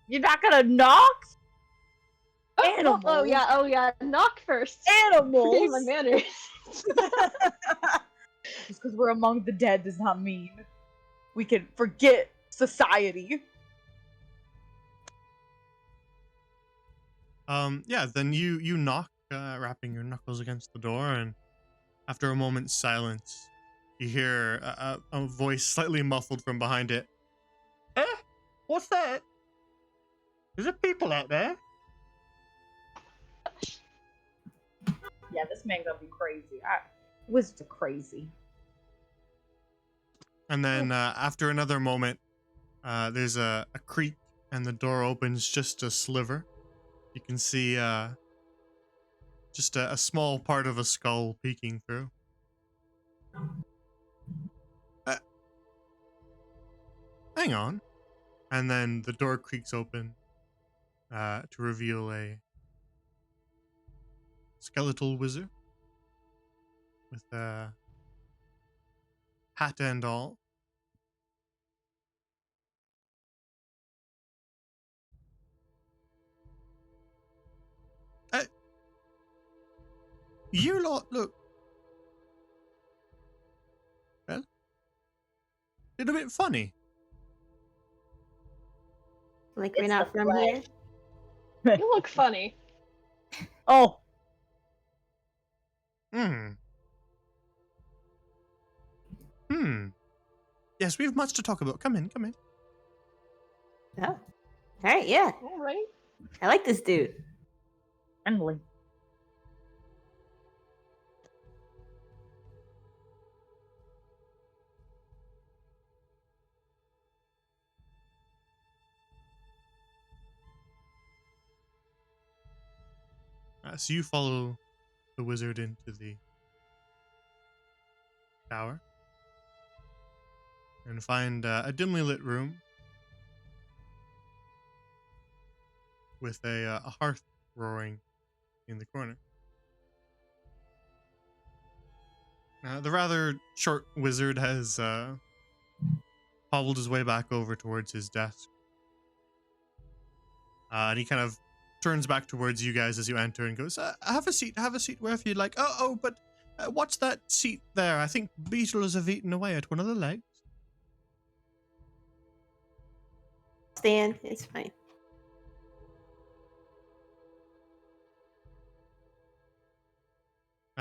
You're not gonna knock? Oh, Animals. oh yeah. Knock first. Animals. Forgetting my manners. Just because we're among the dead does not mean we can forget society. Yeah, then you knock, rapping your knuckles against the door, and after a moment's silence, you hear a voice slightly muffled from behind it. What's that? Is there people out there? Yeah, this man gonna be crazy. Wizards are crazy. And then after another moment, there's a creak, and the door opens just a sliver. You can see just a small part of a skull peeking through. Hang on. And then the door creaks open to reveal a skeletal wizard with a hat and all. You lot look, well, a little bit funny. Like It's we're not the from here. You look funny. Oh, Yes, we have much to talk about. Come in, come in. Oh, all right. Yeah, All right. I like this dude. friendly. So you follow the wizard into the tower and find a dimly lit room with a hearth roaring in the corner. The rather short wizard has hobbled his way back over towards his desk. And he kind of turns back towards you guys as you enter and goes, have a seat wherever you'd like. But what's that seat there? I think beetles have eaten away at one of the legs. Stand, it's fine.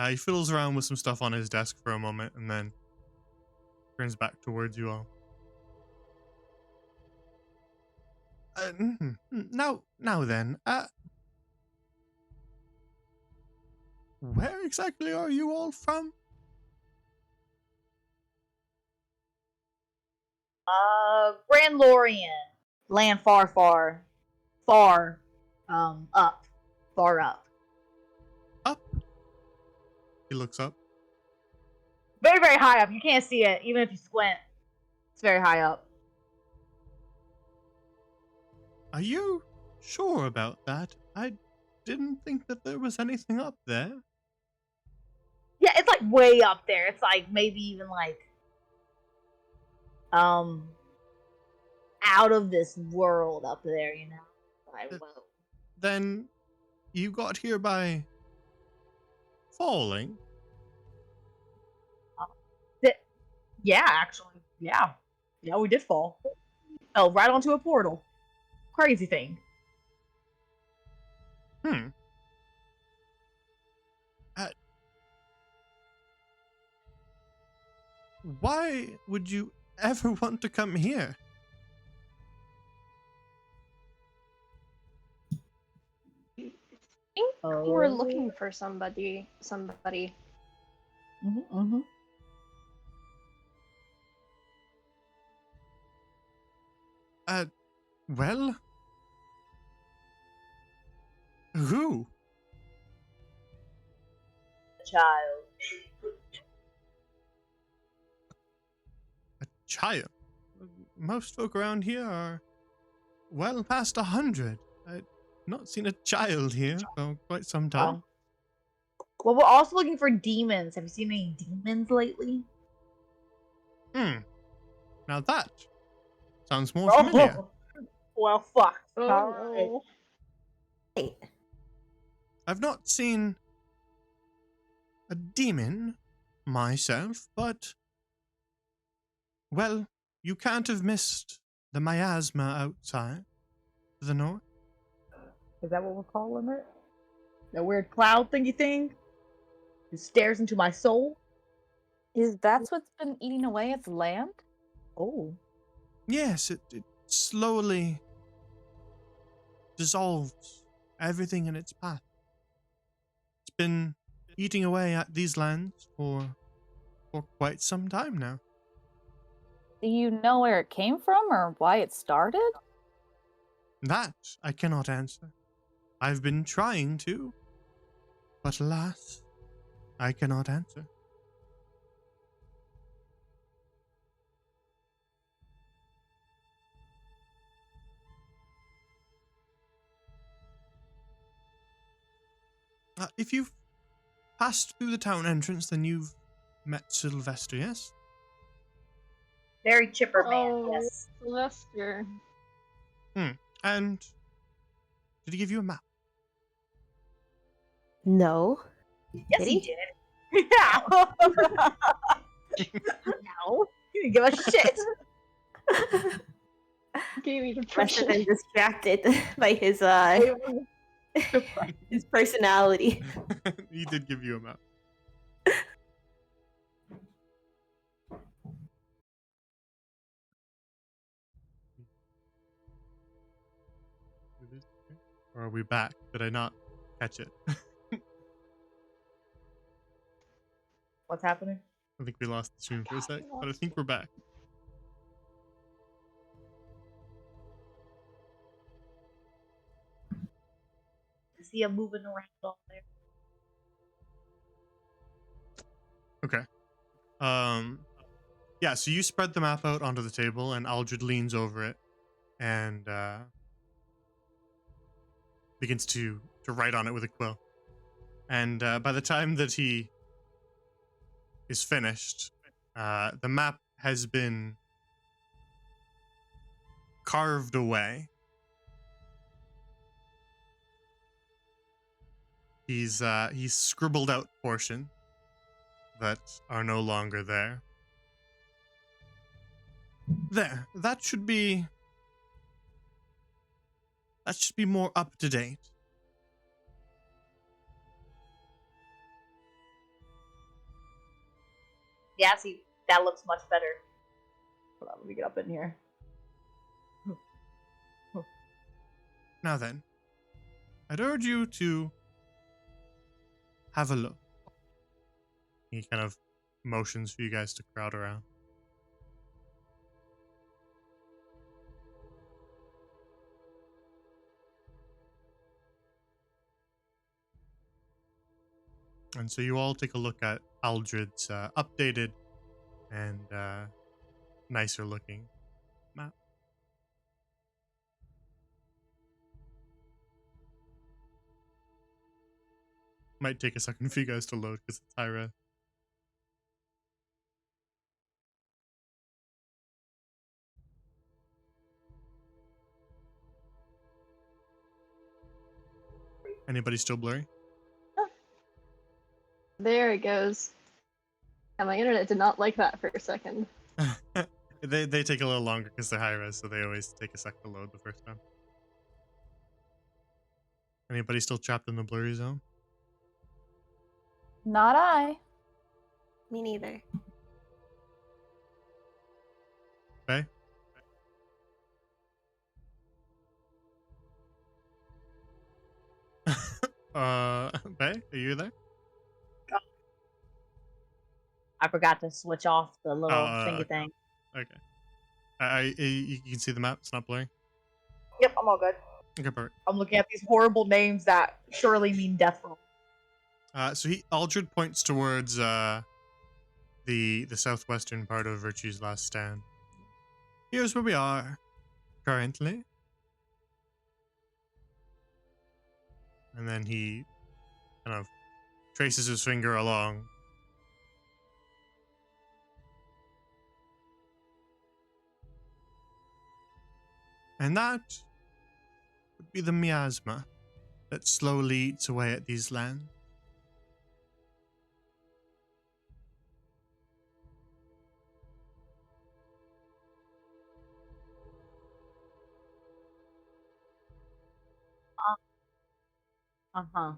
He fiddles around with some stuff on his desk for a moment and then turns back towards you all. Now then, where exactly are you all from? Grand Lorien. Land far, far, far, up. Far up. Up? He looks up. Very, very high up. You can't see it, even if you squint. It's very high up. Are you sure about that? I didn't think that there was anything up there. Yeah, it's like way up there. It's like maybe even like out of this world up there, you know? Like, whoa. Then you got here by falling? Yeah, actually. Yeah. Yeah, we did fall. Oh, right onto a portal. Crazy thing. Why would you ever want to come here? I think we were looking for somebody. Mm-hmm. Well? Who? A child. A child? Most folk around here are well past 100. I've not seen a child here for quite some time. Well, we're also looking for demons. Have you seen any demons lately? Now that sounds more familiar. Well, fuck. Oh, Alright. Wait, I've not seen a demon myself, but well, you can't have missed the miasma outside to the north. Is that what we're calling it? That weird cloud thingy thing? It stares into my soul? Is that what's been eating away at the land? Oh. Yes, it slowly dissolves everything in its path. It's been eating away at these lands for quite some time now. Do you know where it came from or why it started? That I cannot answer. I've been trying to, but alas, I cannot answer. If you've passed through the town entrance, then you've met Sylvester, yes? Very chipper man, Oh, yes. Sylvester. And did he give you a map? no. Yes, Did he he? did. Yeah. No. He didn't give a shit. Gave me Must have depression. been distracted by his his personality. He did give you a map. Or are we back? Did I not catch it? What's happening? I think we lost the stream for a sec, but I think we're back. I see him moving around all there. Okay. Yeah, so you spread the map out onto the table, and Aldred leans over it and begins to write on it with a quill. And by the time that he is finished, the map has been carved away. He's scribbled out portions that are no longer there. There, that should be more up to date. Yeah, see, that looks much better. Hold on, let me get up in here. Now then, I'd urge you to have a look. He kind of motions for you guys to crowd around. And so you all take a look at Aldred's updated and nicer looking map. Might take a second for you guys to load because it's high res. Anybody still blurry? There it goes. And my internet did not like that for a second. They take a little longer because they're high res, so they always take a sec to load the first time. Anybody still trapped in the blurry zone? Not I. Me neither. Faye? Faye, are you there? I forgot to switch off the little thingy okay. thing. Okay. You can see the map. It's not blurry. Yep, I'm all good. Okay, perfect. I'm looking at these horrible names that surely mean death roll. So Aldred points towards the southwestern part of Virtue's Last Stand. Here's where we are currently. And then he kind of traces his finger along. And that would be the miasma that slowly eats away at these lands. Uh-huh.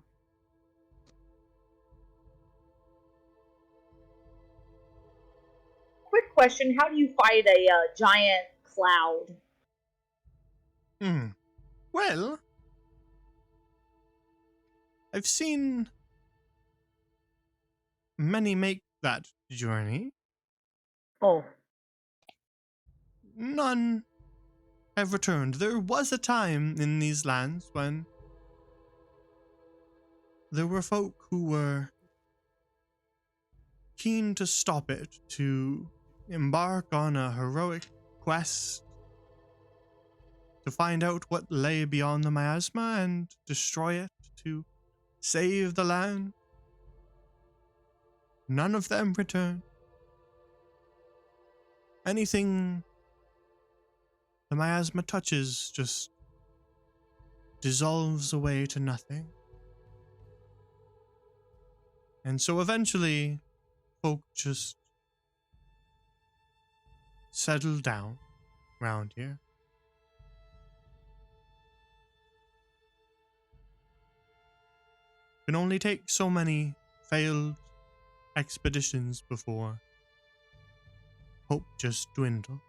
Quick question, how do you fight a giant cloud? Well, I've seen many make that journey. Oh. None have returned. There was a time in these lands when there were folk who were keen to stop it, to embark on a heroic quest to find out what lay beyond the miasma and destroy it, to save the land. None of them returned. Anything the miasma touches just dissolves away to nothing. And so eventually, folk just settle down around here. Can only take so many failed expeditions before hope just dwindles.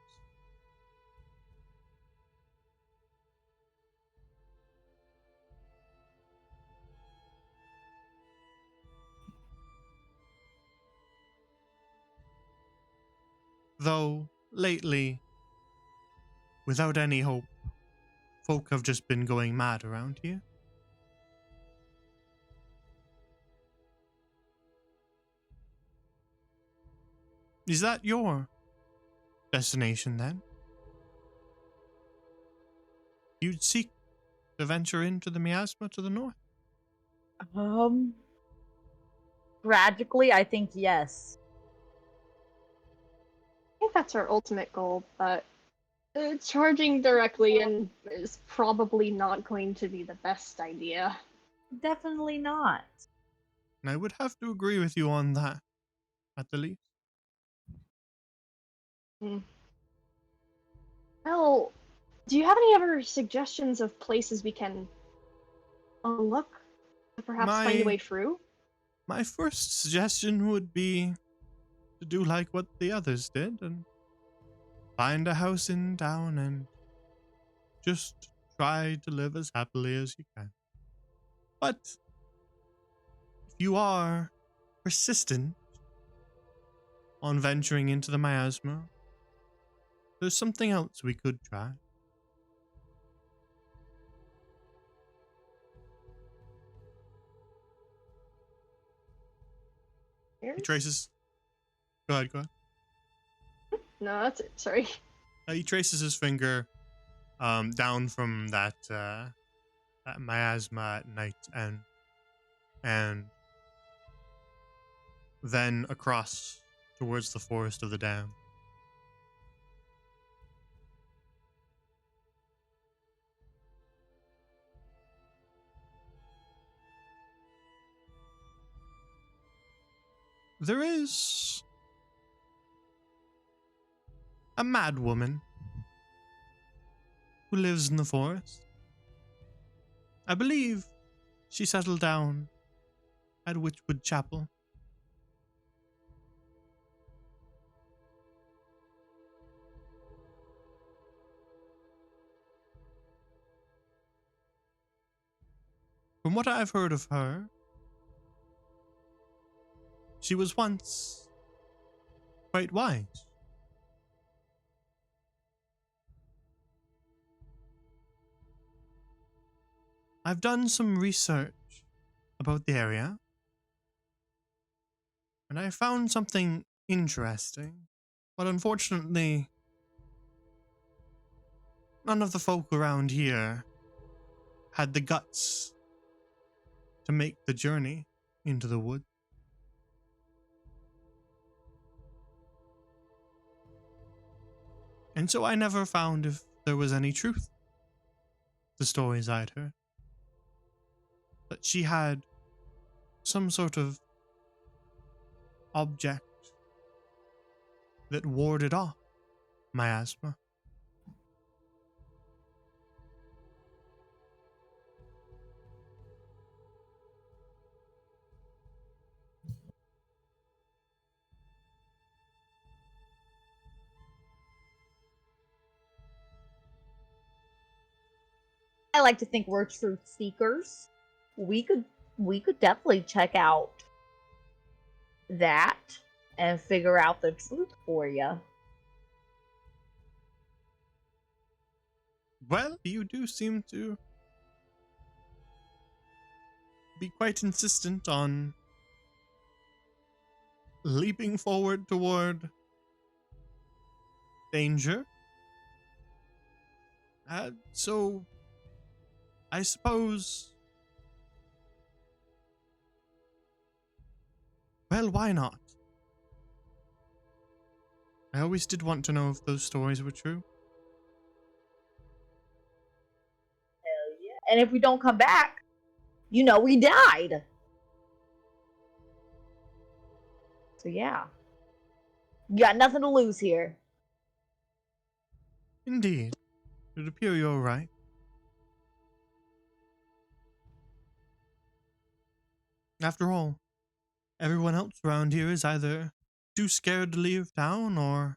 Though, lately, without any hope, folk have just been going mad around here. Is that your destination then? You'd seek to venture into the miasma to the north? Tragically, I think yes. I think that's our ultimate goal, but charging directly in is probably not going to be the best idea. Definitely not. And I would have to agree with you on that, at the least. Well, do you have any other suggestions of places we can look to perhaps find a way through? My first suggestion would be to do like what the others did and find a house in town and just try to live as happily as you can. But if you are persistent on venturing into the miasma, there's something else we could try. He traces. Go ahead, go ahead. No, that's it. Sorry. He traces his finger down from that miasma at night and then across towards the forest of the dam. There is a mad woman who lives in the forest. I believe she settled down at Witchwood Chapel. From what I've heard of her, she was once quite wise. I've done some research about the area, and I found something interesting, but unfortunately, none of the folk around here had the guts to make the journey into the woods. And so I never found if there was any truth to the stories I'd heard. That she had some sort of object that warded off miasma. I like to think we're truth seekers. We could definitely check out that and figure out the truth for you. Well, you do seem to be quite insistent on leaping forward toward danger. So, I suppose... Well, why not? I always did want to know if those stories were true. Hell yeah. And if we don't come back, you know we died. So yeah. You got nothing to lose here. Indeed. It would appear you're right. After all, everyone else around here is either too scared to leave town or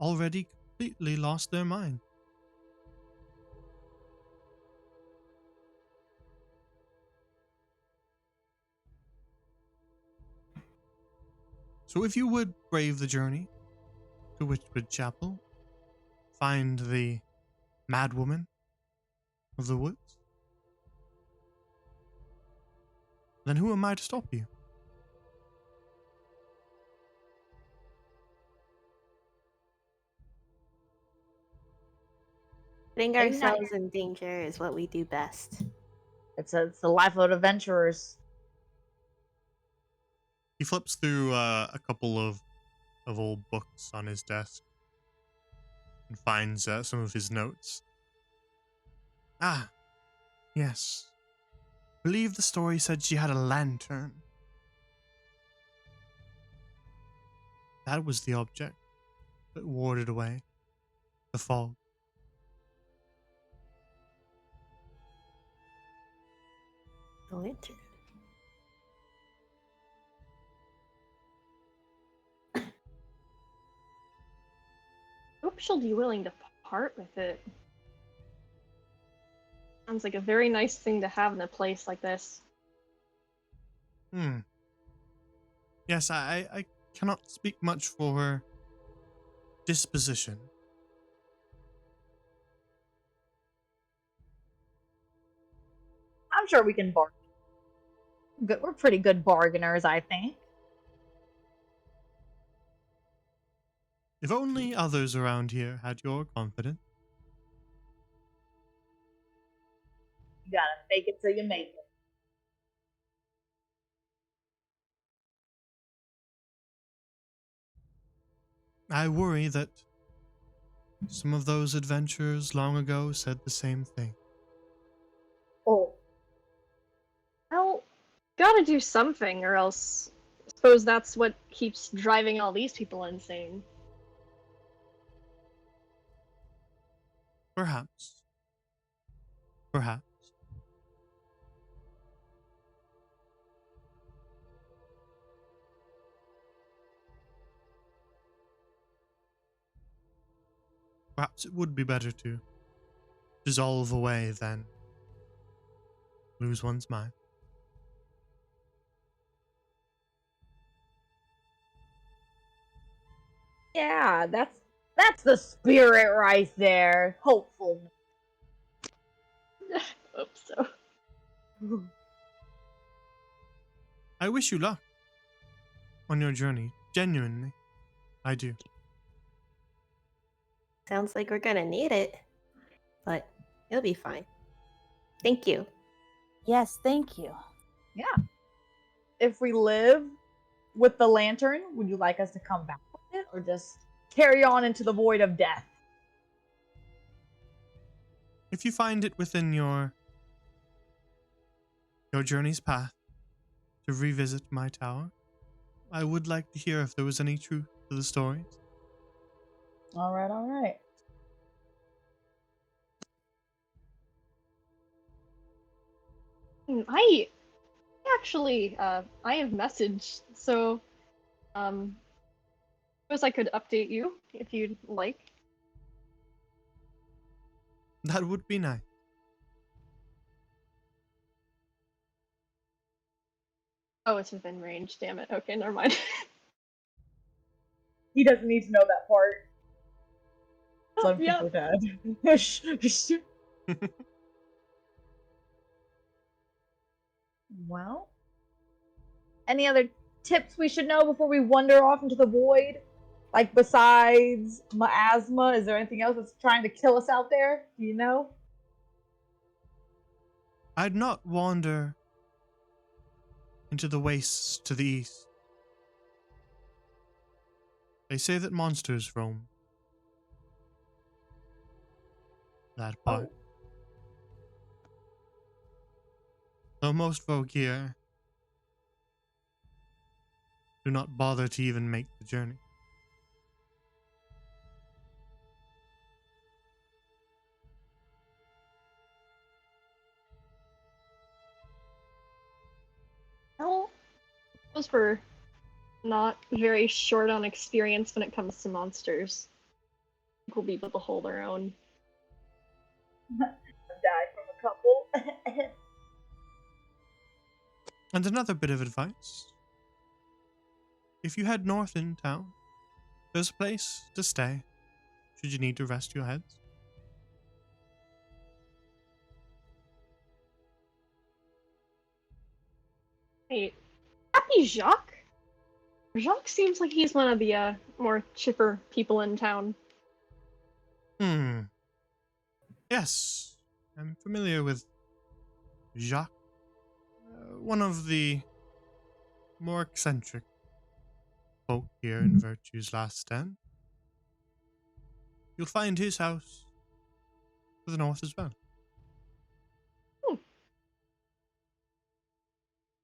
already completely lost their mind. So if you would brave the journey to Witchwood Chapel, find the madwoman of the woods, then who am I to stop you? Putting Maybe not ourselves in danger is what we do best. It's the life of adventurers. He flips through a couple of old books on his desk and finds some of his notes. Ah, yes. I believe the story said she had a lantern. That was the object that warded away the fog. The lantern. Hope she'll be willing to part with it. Sounds like a very nice thing to have in a place like this. Yes, I cannot speak much for her disposition. I'm sure we can bargain. Good, we're pretty good bargainers, I think. If only others around here had your confidence. You gotta fake it till you make it. I worry that some of those adventurers long ago said the same thing. Oh, Well, gotta do something, or else I suppose that's what keeps driving all these people insane. Perhaps. Perhaps. Perhaps it would be better to dissolve away than lose one's mind. yeah, that's the spirit right there. Hopeful. Hope so. I wish you luck on your journey. Genuinely. I do. Sounds like we're gonna need it, but it'll be fine. Thank you. Yes, thank you. Yeah. If we live with the lantern, would you like us to come back with it, or just carry on into the void of death? If you find it within your journey's path to revisit my tower, I would like to hear if there was any truth to the stories. All right, all right. I actually, I have messaged, so, suppose I could update you if you'd like. That would be nice. Oh, it's within range. Damn it. Okay, never mind. He doesn't need to know that part. Some Yeah. people did. Well, any other tips we should know before we wander off into the void? Like, besides miasma, is there anything else that's trying to kill us out there? Do you know? I'd not wander into the wastes to the east. They say that monsters roam that part. Though most folk here do not bother to even make the journey. Well, those were not very short on experience when it comes to monsters. I think we'll be able to hold our own. Died from a couple. And another bit of advice. If you head north in town, there's a place to stay, should you need to rest your heads. Hey, happy Jacques? Jacques seems like he's one of the more chipper people in town. If Yes, I'm familiar with Jacques, one of the more eccentric folk here in Virtue's Last Stand. You'll find his house to the north as well.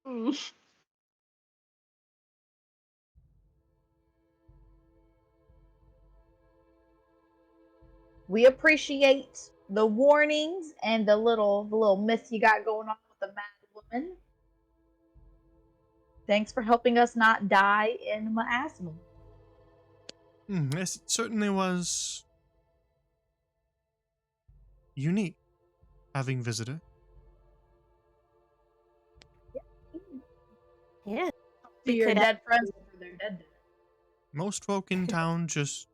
Hmm. We appreciate the warnings and the little myth you got going on with the mad woman. Thanks for helping us not die in miasma. Yes, it certainly was unique having visitor. Yeah. To We your could dead friends after they're dead. Most folk in town just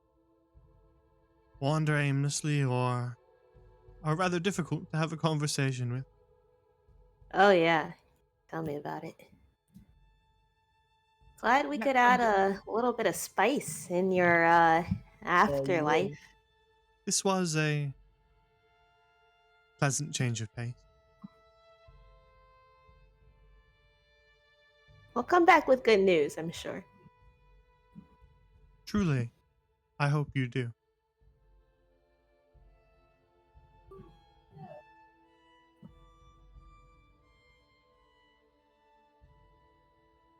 wander aimlessly or are rather difficult to have a conversation with. Oh yeah. Tell me about it. Glad we could add a little bit of spice in your afterlife. This was a pleasant change of pace. We'll come back with good news, I'm sure. Truly, I hope you do.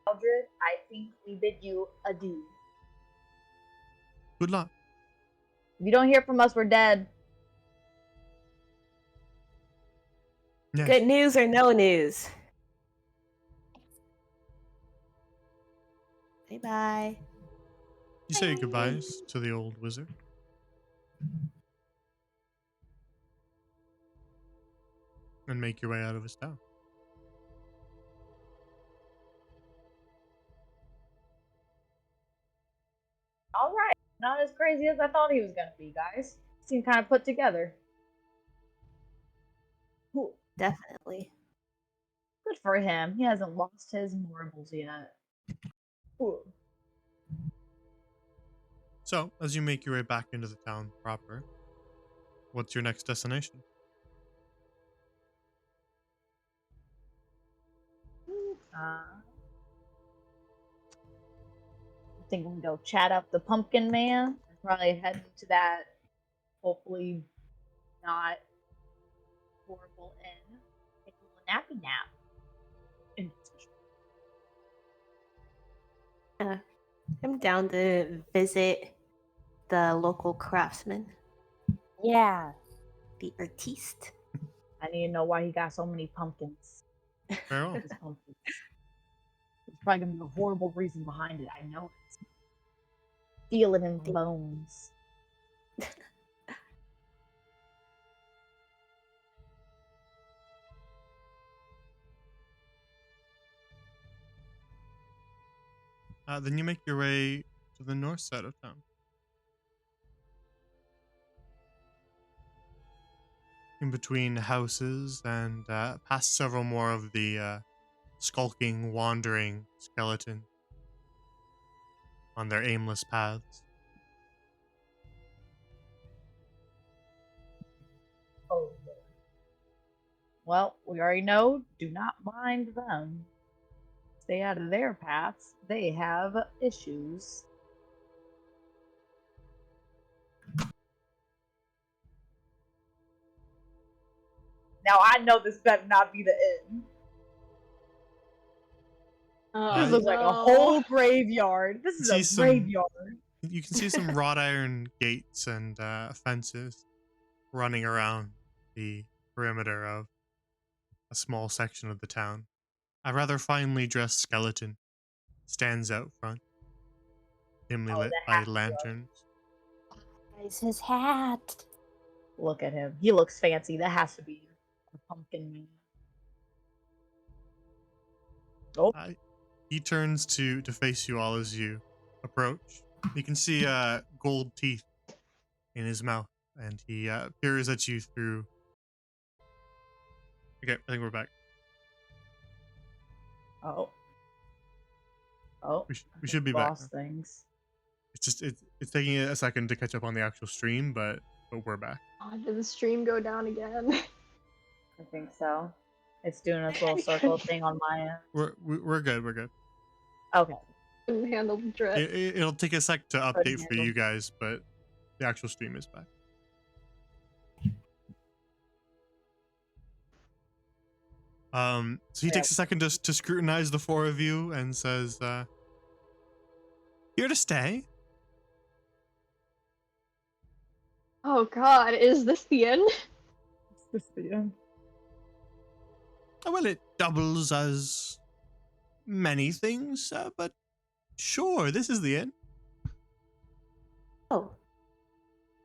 Mildred, I think we bid you adieu. Good luck. If you don't hear from us, we're dead. Yes. Good news or no news? Bye bye. You say goodbyes to the old wizard. And make your way out of his town. All right. Not as crazy as I thought he was going to be, guys. Seemed kind of put together. Cool. Definitely. Good for him. He hasn't lost his marbles yet. Cool. So, as you make your way back into the town proper, what's your next destination? I think we can go chat up the pumpkin man. Probably head to that, hopefully not horrible inn. Take a little nappy nap. I'm down to visit the local craftsman, Yeah. the artiste. I need to know why he got so many pumpkins. Very well. His pumpkins. There's probably gonna be a horrible reason behind it. I know it. Feel it in the bones. Then you make your way to the north side of town. In between houses and past several more of the skulking, wandering skeleton on their aimless paths. Oh. Well, we already know. Do not mind them. Stay out of their paths. They have issues. Now I know this better not be the inn. Oh, This looks like a whole graveyard. This is a graveyard. You can see some wrought iron gates and fences running around the perimeter of a small section of the town. A rather finely dressed skeleton stands out front, dimly lit by lanterns. It's his hat. Look at him. He looks fancy. That has to be the pumpkin man. Oh. He turns to face you all as you approach. You can see gold teeth in his mouth, and he peers at you through. Okay, I think we're back. Oh. Oh. We should be back. Things. It's just it's taking a second to catch up on the actual stream, but but we're back. Oh, did the stream go down again? I think so. It's doing its little circle thing on my end. We're good. We're good. Okay. Couldn't handle the drip. It'll take a sec to Couldn't update for handle. you guys, but the actual stream is back. So he takes a second to scrutinize the four of you and says, "Here to stay." Oh god, is this the end? Is this the end? Oh, well, it doubles as many things, but sure, this is the end. Oh,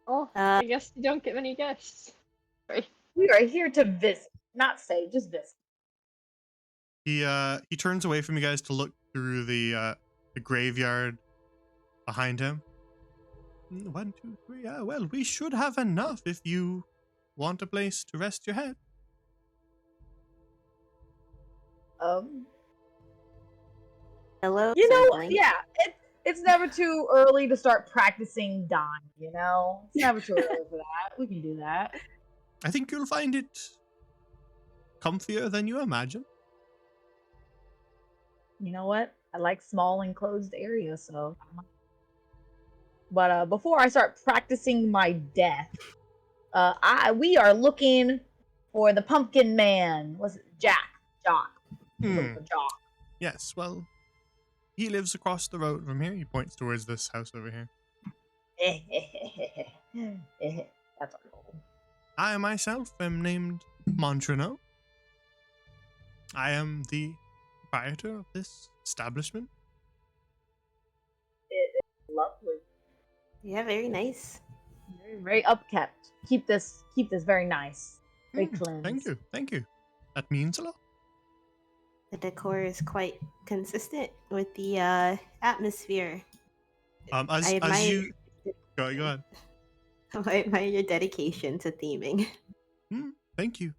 Oh, I guess you don't get many guests. Sorry. We are here to visit, not stay, just visit. He turns away from you guys to look through the graveyard behind him. 1, 2, 3. Yeah, well, we should have enough if you want a place to rest your head. hello. You know, sibling. yeah, it's never too early to start practicing dying, you know? It's never too early for that. We can do that. I think you'll find it comfier than you imagine. You know what? I like small enclosed areas, so. But before I start practicing my death, we are looking for the Pumpkin Man. Was it Jock? Looking for Jock. Yes, well, he lives across the road from here. He points towards this house over here. That's our goal. I myself am named Montrino. I am the proprietor of this establishment. Lovely. Yeah, very nice. Very upkept. Keep this very nice. Very clean. Thank you. That means a lot. The decor is quite consistent with the atmosphere. As admire- you go ahead. I admire your dedication to theming. Thank you.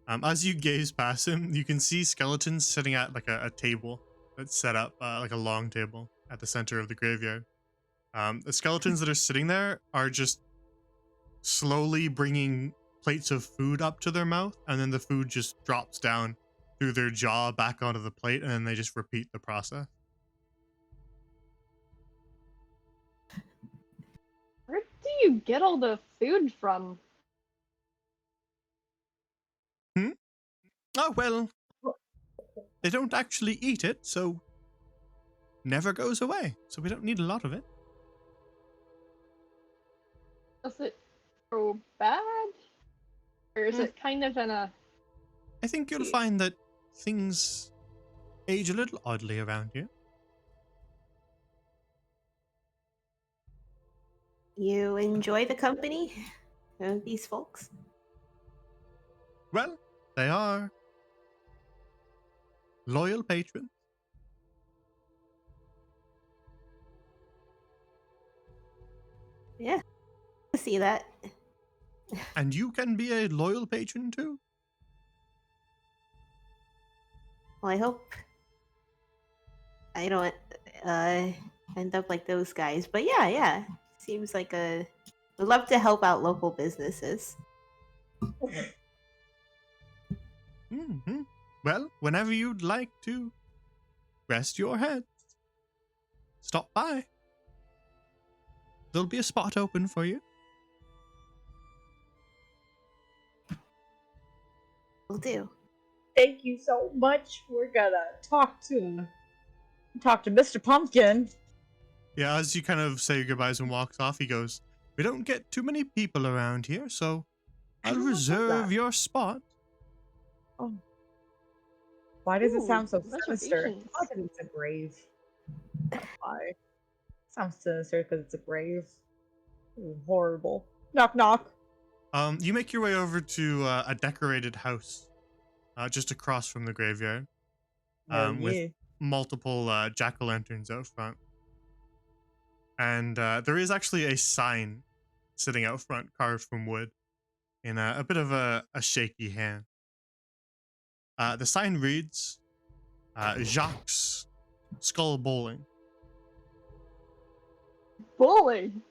As you gaze past him, you can see skeletons sitting at like a table that's set up like a long table at the center of the graveyard. The skeletons that are sitting there are just slowly bringing plates of food up to their mouth, and then the food just drops down through their jaw back onto the plate, and then they just repeat the process. Where do you get all the food from? Oh, well, they don't actually eat it, so never goes away, so we don't need a lot of it. Does it go bad? Or is it kind of in a... I think you'll find that things age a little oddly around here. You enjoy the company of these folks? Well, they are loyal patrons. Yeah, I see that. And you can be a loyal patron too. Well, I hope I don't end up like those guys. But yeah. Seems like would love to help out local businesses. Mm-hmm. Well, whenever you'd like to rest your head, stop by. There'll be a spot open for you. Will do. Thank you so much. We're gonna talk to Mr. Pumpkin. Yeah, as you kind of say your goodbyes and walks off, he goes, "We don't get too many people around here, so I'll reserve your spot." Oh. Why does it Ooh, sound so reservations. sinister? Because it's a grave. Why? Sounds sinister because it's a grave. Ooh, horrible. Knock knock. You make your way over to a decorated house, just across from the graveyard, with multiple jack-o'-lanterns out front. And there is actually a sign sitting out front, carved from wood, in a bit of a shaky hand. The sign reads, Jacques Skull Bowling. Bowling?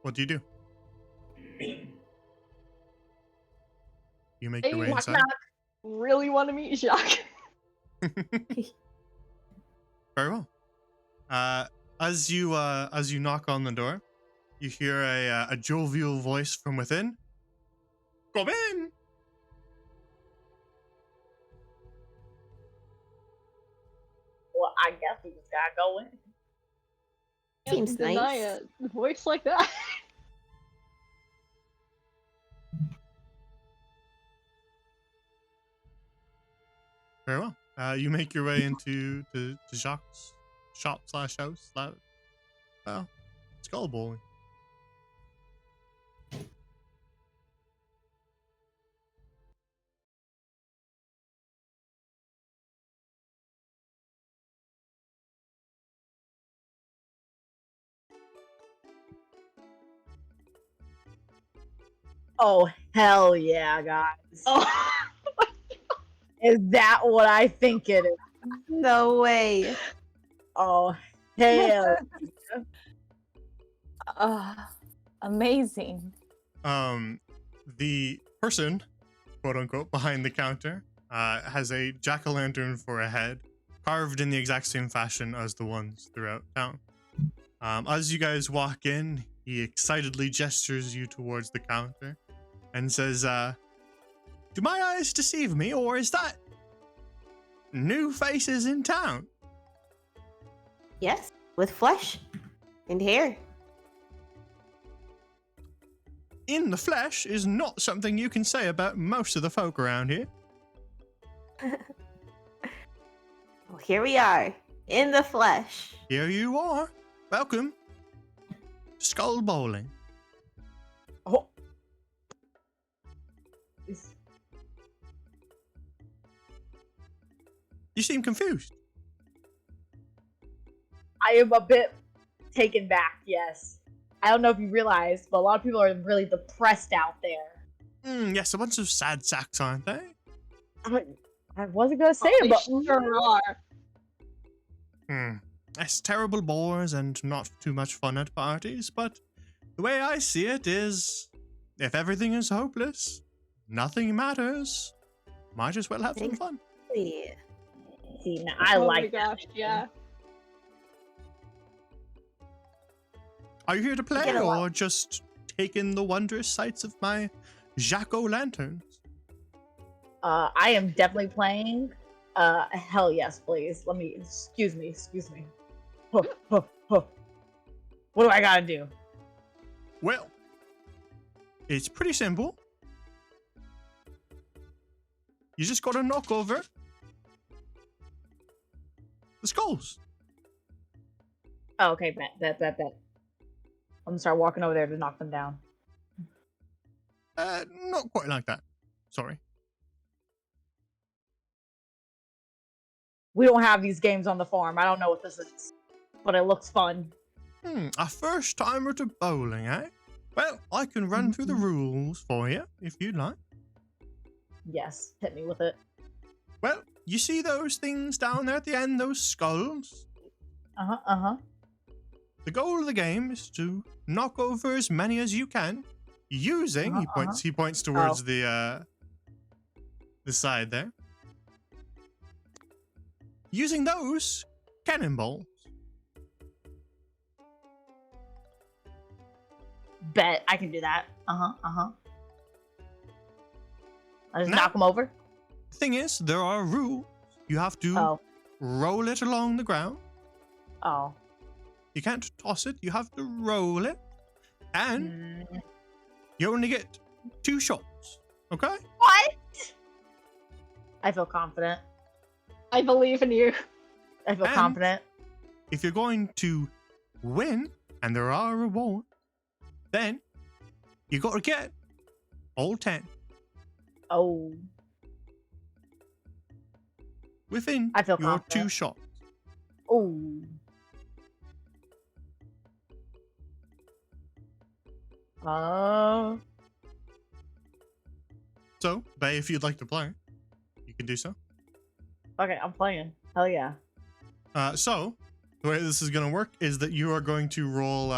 What do you do? You make your way Hey, Knock, inside. knock. really want to meet Jacques. Very well. As you knock on the door, you hear a jovial voice from within. Come in. Well, I guess we just gotta go in. Seems Can't deny nice. a voice like that. Very well. You make your way into Jacques' shop / house. Well, skull bowling. Oh, hell yeah, guys. Oh, Is that what I think it is? No way. Oh, hell. Amazing. The person, quote unquote, behind the counter has a jack-o'-lantern for a head, carved in the exact same fashion as the ones throughout town. As you guys walk in, he excitedly gestures you towards the counter and says, do my eyes deceive me, or is that new faces in town? Yes, with flesh and hair. In the flesh is not something you can say about most of the folk around here. Well, here we are, in the flesh. Here you are. Welcome. Skull bowling. Oh. You seem confused. I am a bit taken back, yes. I don't know if you realize, but a lot of people are really depressed out there. Yes, a bunch of sad sacks, aren't they? I wasn't gonna say it, they but sure are. It's terrible bores and not too much fun at parties, but the way I see it is, if everything is hopeless, nothing matters. Might as well have some fun. Yeah. see, now I Oh like my that. gosh, yeah. Are you here to play Get a lot. or just take in the wondrous sights of my jack-o'-lanterns? I am definitely playing. Hell yes, please. Excuse me. Huh, huh, huh. What do I gotta do? Well, it's pretty simple. You just gotta knock over the skulls. Oh, okay, bet. I'm gonna start walking over there to knock them down. Not quite like that. Sorry. We don't have these games on the farm. I don't know what this is, but it looks fun. A first timer to bowling, eh? Well, I can run through the rules for you if you'd like. Yes, hit me with it. Well, you see those things down there at the end, those skulls? Uh huh. The goal of the game is to knock over as many as you can using, he points towards the side there. Using those cannonballs. Bet I can do that. I just Now- knock them over. Thing is, there are rules. You have to roll it along the ground. Oh. You can't toss it, you have to roll it. And Mm. you only get 2 shots. Okay? What? I feel confident. I believe in you. I feel And- confident. If you're going to win, and there are rewards, then you got to get all 10 Oh. within I feel your confident. 2 shots. Oh. So, Bay, if you'd like to play, you can do so. Okay, I'm playing. Hell yeah. So, the way this is going to work is that you are going to roll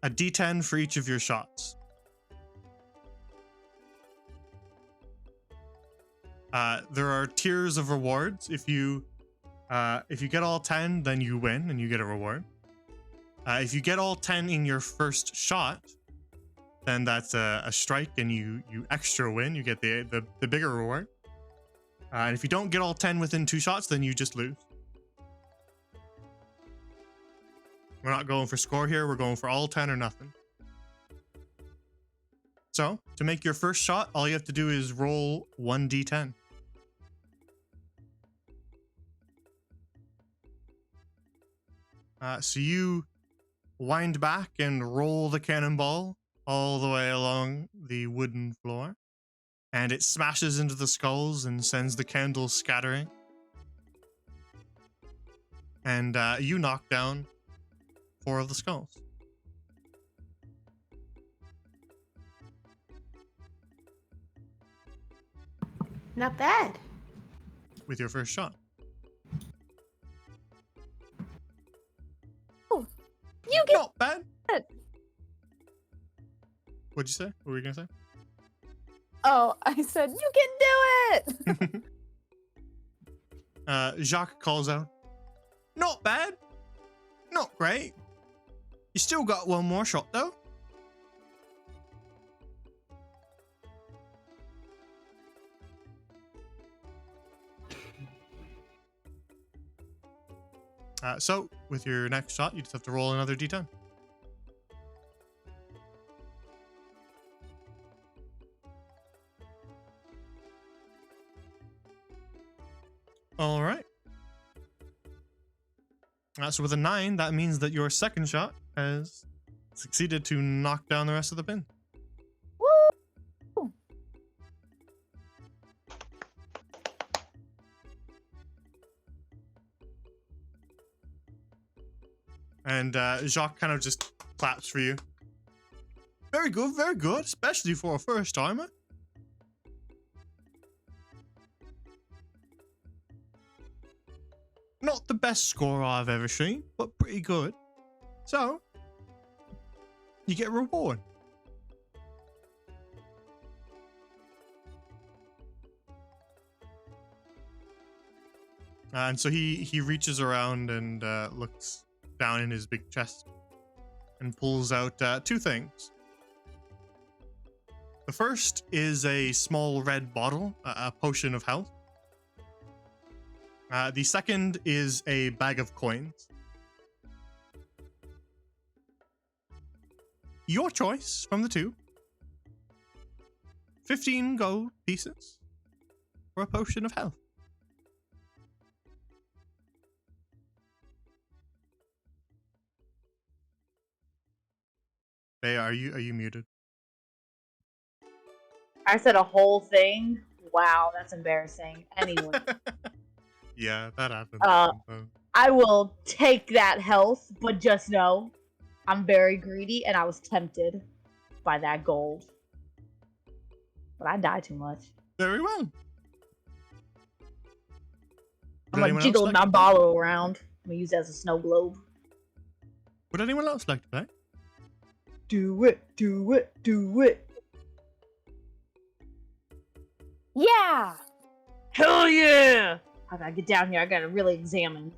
a D10 for each of your shots. There are tiers of rewards. If you get all 10, then you win and you get a reward. If you get all 10 in your first shot, then that's a strike and you extra win. You get the bigger reward. And if you don't get all 10 within 2 shots, then you just lose. We're not going for score here. We're going for all 10 or nothing. So, to make your first shot, all you have to do is roll 1d10. So you wind back and roll the cannonball all the way along the wooden floor. And it smashes into the skulls and sends the candles scattering. And you knock down 4 of the skulls. Not bad. With your first shot. Oh, you get Not bad. it. What'd you say? What were you gonna say? Oh, I said you can do it. Jacques calls out, "Not bad. Not great. You still got one more shot though." So, with your next shot, you just have to roll another d10. All right. So with a 9, that means that your second shot has succeeded to knock down the rest of the pin. Woo! And Jacques kind of just claps for you. Very good, especially for a first timer. Not the best score I've ever seen, but pretty good. So, you get a reward. And so he reaches around and looks down in his big chest and pulls out 2 things. The first is a small red bottle, a potion of health. The second is a bag of coins. Your choice from the 2. 15 gold pieces for a potion of health. Hey, are you muted? I said a whole thing. Wow, that's embarrassing. Anyway, Yeah, that happens. I will take that health, but just know I'm very greedy and I was tempted by that gold. But I die too much. Very well. I'm Would gonna anyone else jiggle like my to play? bottle around. I'm gonna use it as a snow globe. Would anyone else like to play? Do it, do it, do it. Yeah. Hell yeah! I gotta get down here. I gotta really examine.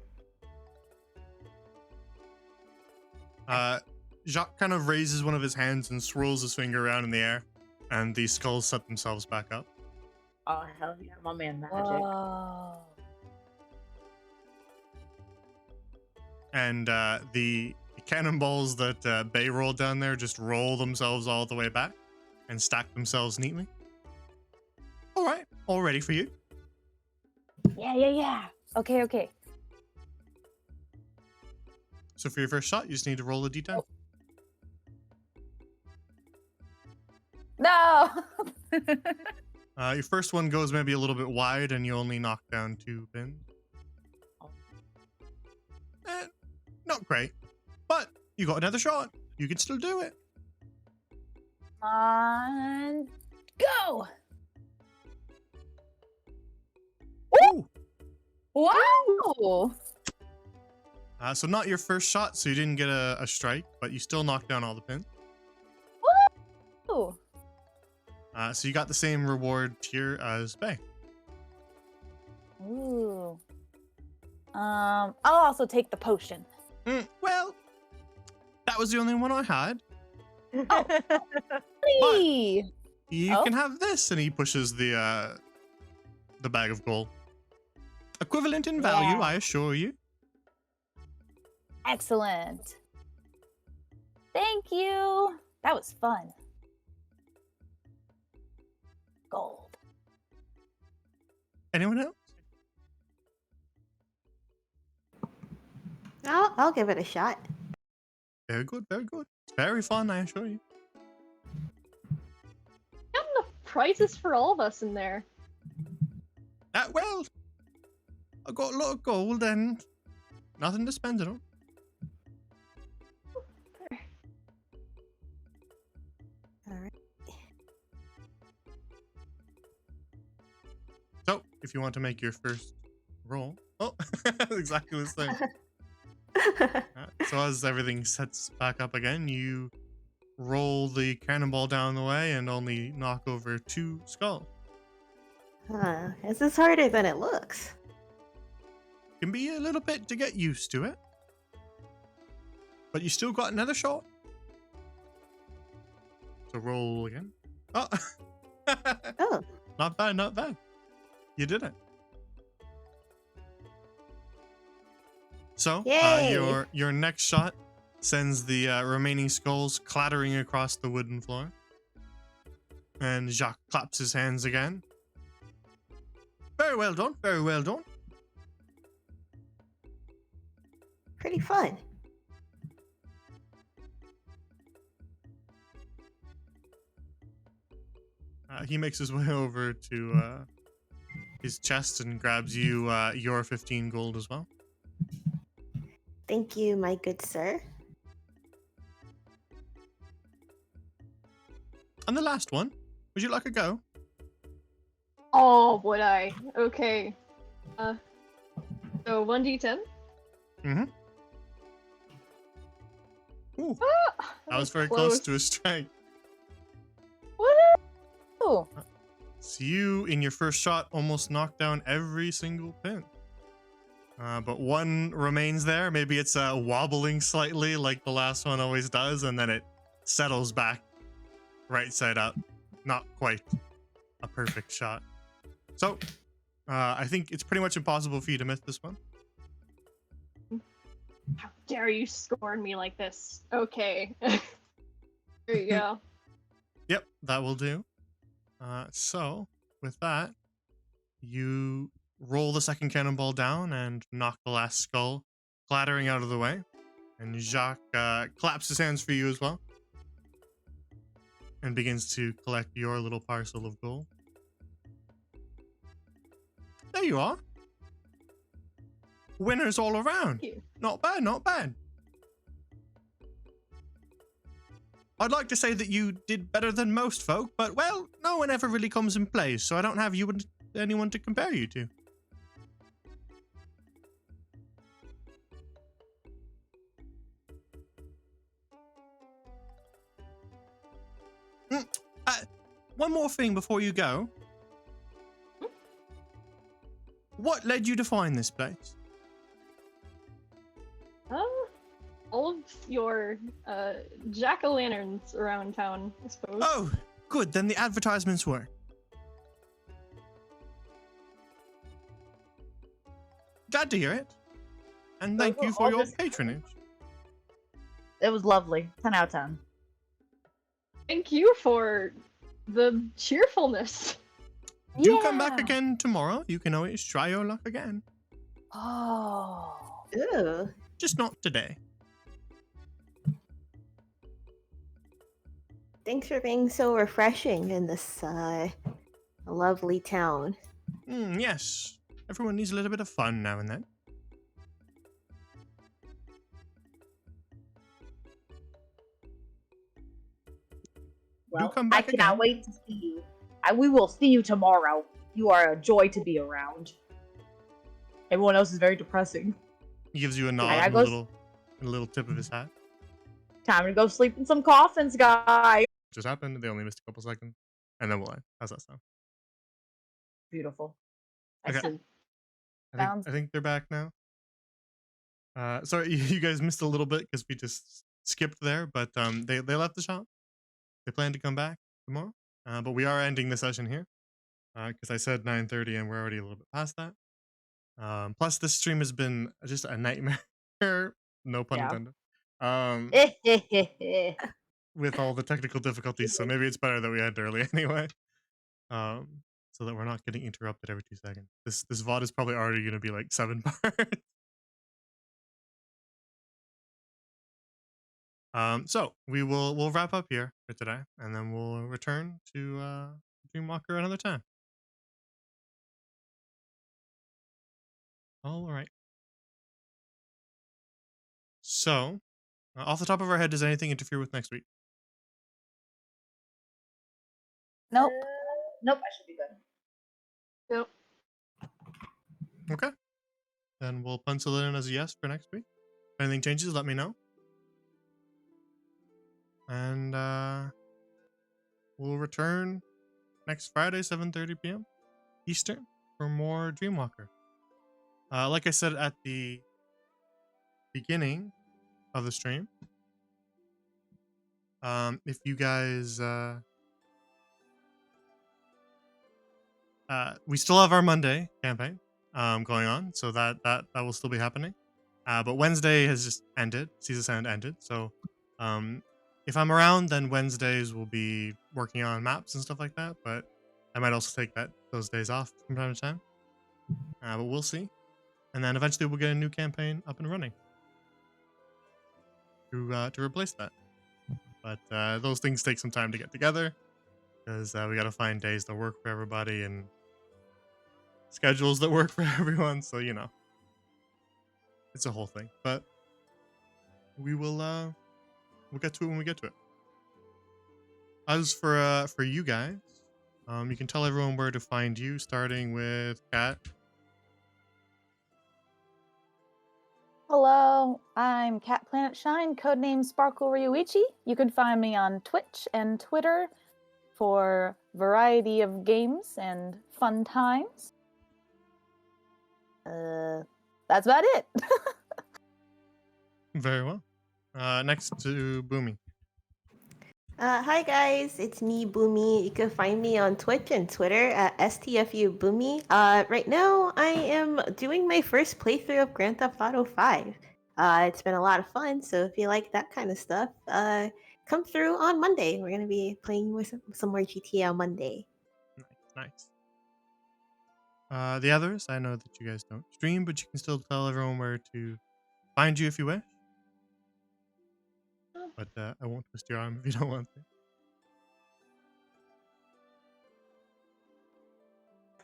Jacques kind of raises one of his hands and swirls his finger around in the air, and the skulls set themselves back up. Oh hell yeah, my man magic. Whoa. And the cannonballs that Bay rolled down there just roll themselves all the way back and stack themselves neatly. All right, all ready for you. Yeah. Okay. So for your first shot, you just need to roll a d10. No. Your first one goes maybe a little bit wide, and you only knock down 2 pins. Not great, but you got another shot. You can still do it. And go. Ooh, Wow. So not your first shot, so you didn't get a strike, but you still knocked down all the pins. Ooh. So you got the same reward tier as Bay. Ooh. I'll also take the potion. Well, that was the only one I had. Hey! You can have this, and he pushes the bag of gold. Equivalent in value, Yeah. I assure you. Excellent. Thank you. That was fun. Gold. Anyone else? I'll give it a shot. Very good, very good. It's very fun, I assure you. Got enough prizes for all of us in there. Well, I got a lot of gold and nothing to spend it on. All right. So, if you want to make your first roll. Oh, exactly the same. So as everything sets back up again, you roll the cannonball down the way and only knock over 2 skulls. This is harder than it looks. Can be a little bit to get used to it. But you still got another shot. So roll again. Oh. Oh. Not bad, not bad. You did it. So, Yay. your next shot sends the remaining skulls clattering across the wooden floor. And Jacques claps his hands again. Very well done, very well done. Pretty fun. He makes his way over to his chest and grabs you your 15 gold as well. Thank you, my good sir. And the last one, would you like a go? Oh, would I? Okay. So 1d10? Mm-hmm. Ooh, Ah, that was very close to a strike. Ooh. So you, in your first shot, almost knocked down every single pin. But one remains there. Maybe it's wobbling slightly like the last one always does, and then it settles back right side up. Not quite a perfect shot. So, I think it's pretty much impossible for you to miss this one. How dare you scorn me like this? Okay. There you go. Yep, that will do. So, with that, you roll the second cannonball down and knock the last skull clattering out of the way. And Jacques claps his hands for you as well. And begins to collect your little parcel of gold. There you are. Winners all around. Thank you. Not bad, not bad. I'd like to say that you did better than most folk, but, well, no one ever really comes and plays, so I don't have you and anyone to compare you to. One more thing before you go. What led you to find this place? All of your jack-o'-lanterns around town, I suppose. Oh, good, then the advertisements work. Glad to hear it. And thank you for all your this- patronage. It was lovely. 10 out of 10. Thank you for the cheerfulness. Do come back Yeah. again tomorrow. You can always try your luck again. Oh. Ooh. Just not today. Thanks for being so refreshing in this lovely town. Yes. Everyone needs a little bit of fun now and then. Well, come I back cannot again. wait to see you. We will see you tomorrow. You are a joy to be around. Everyone else is very depressing. He gives you a I nod gotta and go. a little tip of his hat. Time to go sleep in some coffins, guys. Just happened. They only missed a couple seconds, and then we'll end. How's that sound? Beautiful. Okay. Excellent. Sounds- I think they're back now. Sorry, you guys missed a little bit because we just skipped there, but they left the shop. They plan to come back tomorrow, but we are ending the session here because I said 9:30 and we're already a little bit past that. Plus, this stream has been just a nightmare. No pun Yeah. intended. With all the technical difficulties, so maybe it's better that we end early anyway. So that we're not getting interrupted every 2 seconds. This VOD is probably already going to be like 7 parts. So we'll wrap up here for today, and then we'll return to Dreamwalker another time. All right. So, off the top of our head, does anything interfere with next week? Nope. Nope, I should be good. Nope. Okay. Then we'll pencil it in as a yes for next week. If anything changes, let me know. And we'll return next Friday, 7:30 p.m. Eastern, for more Dreamwalker. Like I said at the beginning of the stream, if you guys, we still have our Monday campaign going on, so that will still be happening. But Wednesday has just ended. Season Sound ended, so if I'm around, then Wednesdays will be working on maps and stuff like that. But I might also take those days off from time to time. But we'll see. And then eventually we'll get a new campaign up and running to replace that. But those things take some time to get together because we got to find days that work for everybody and schedules that work for everyone. So it's a whole thing. But we will we'll get to it when we get to it. As for you guys, you can tell everyone where to find you, starting with Kat. Hello, I'm Cat Planet Shine, codename Sparkle Ryuichi. You can find me on Twitch and Twitter for variety of games and fun times. That's about it. Very well. Next to Boomy. Hi guys, it's me, Boomy. You can find me on Twitch and Twitter at STFU Boomy. Right now, I am doing my first playthrough of Grand Theft Auto 5. It's been a lot of fun, so if you like that kind of stuff, come through on Monday. We're gonna be playing with some more GTA on Monday. Nice. The others, I know that you guys don't stream, but you can still tell everyone where to find you if you wish. But I won't twist your arm if you don't want to.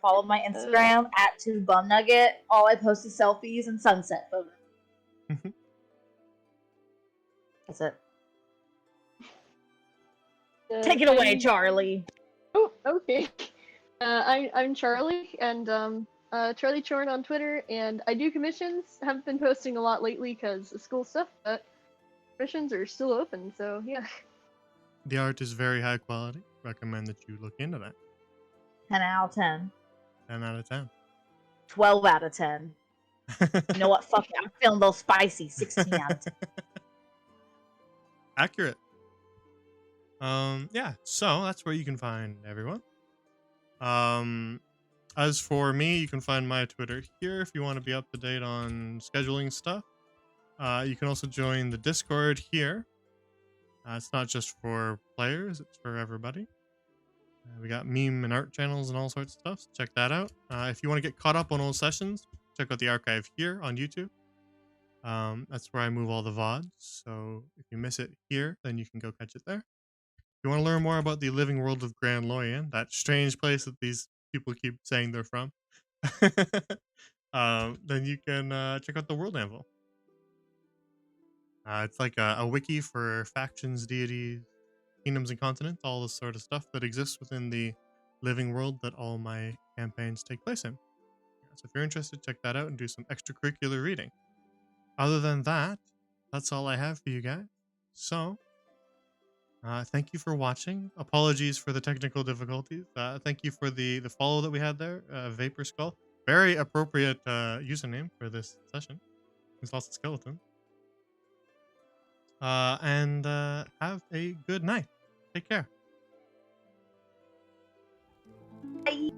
Follow my Instagram at 2bumnugget. All I post is selfies and sunset photos. That's it. Take it away, Charlie. Oh, okay. I'm Charlie, and Charlie Chorn on Twitter, and I do commissions. Haven't been posting a lot lately because of school stuff, but commissions are still open, so yeah. The art is very high quality. Recommend that you look into that. 10 out of 10. 10 out of 10. 12 out of 10. You know what? Fuck it. I'm feeling a little spicy. 16 out of 10. Accurate. Yeah, so that's where you can find everyone. As for me, you can find my Twitter here if you want to be up to date on scheduling stuff. You can also join the Discord here. It's not just for players, it's for everybody. We got meme and art channels and all sorts of stuff, so check that out. If you want to get caught up on old sessions, check out the archive here on YouTube. That's where I move all the VODs, so if you miss it here, then you can go catch it there. If you want to learn more about the living world of Grand Loyan, that strange place that these people keep saying they're from, then you can check out the World Anvil. It's like a wiki for factions, deities, kingdoms, and continents, all this sort of stuff that exists within the living world that all my campaigns take place in. So if you're interested, check that out and do some extracurricular reading. other than that, that's all I have for you guys. So, thank you for watching. Apologies for the technical difficulties. Thank you for the follow that we had there, Vapor Skull. Very appropriate username for this session. There's lots of skeletons. And have a good night. Take care. Bye.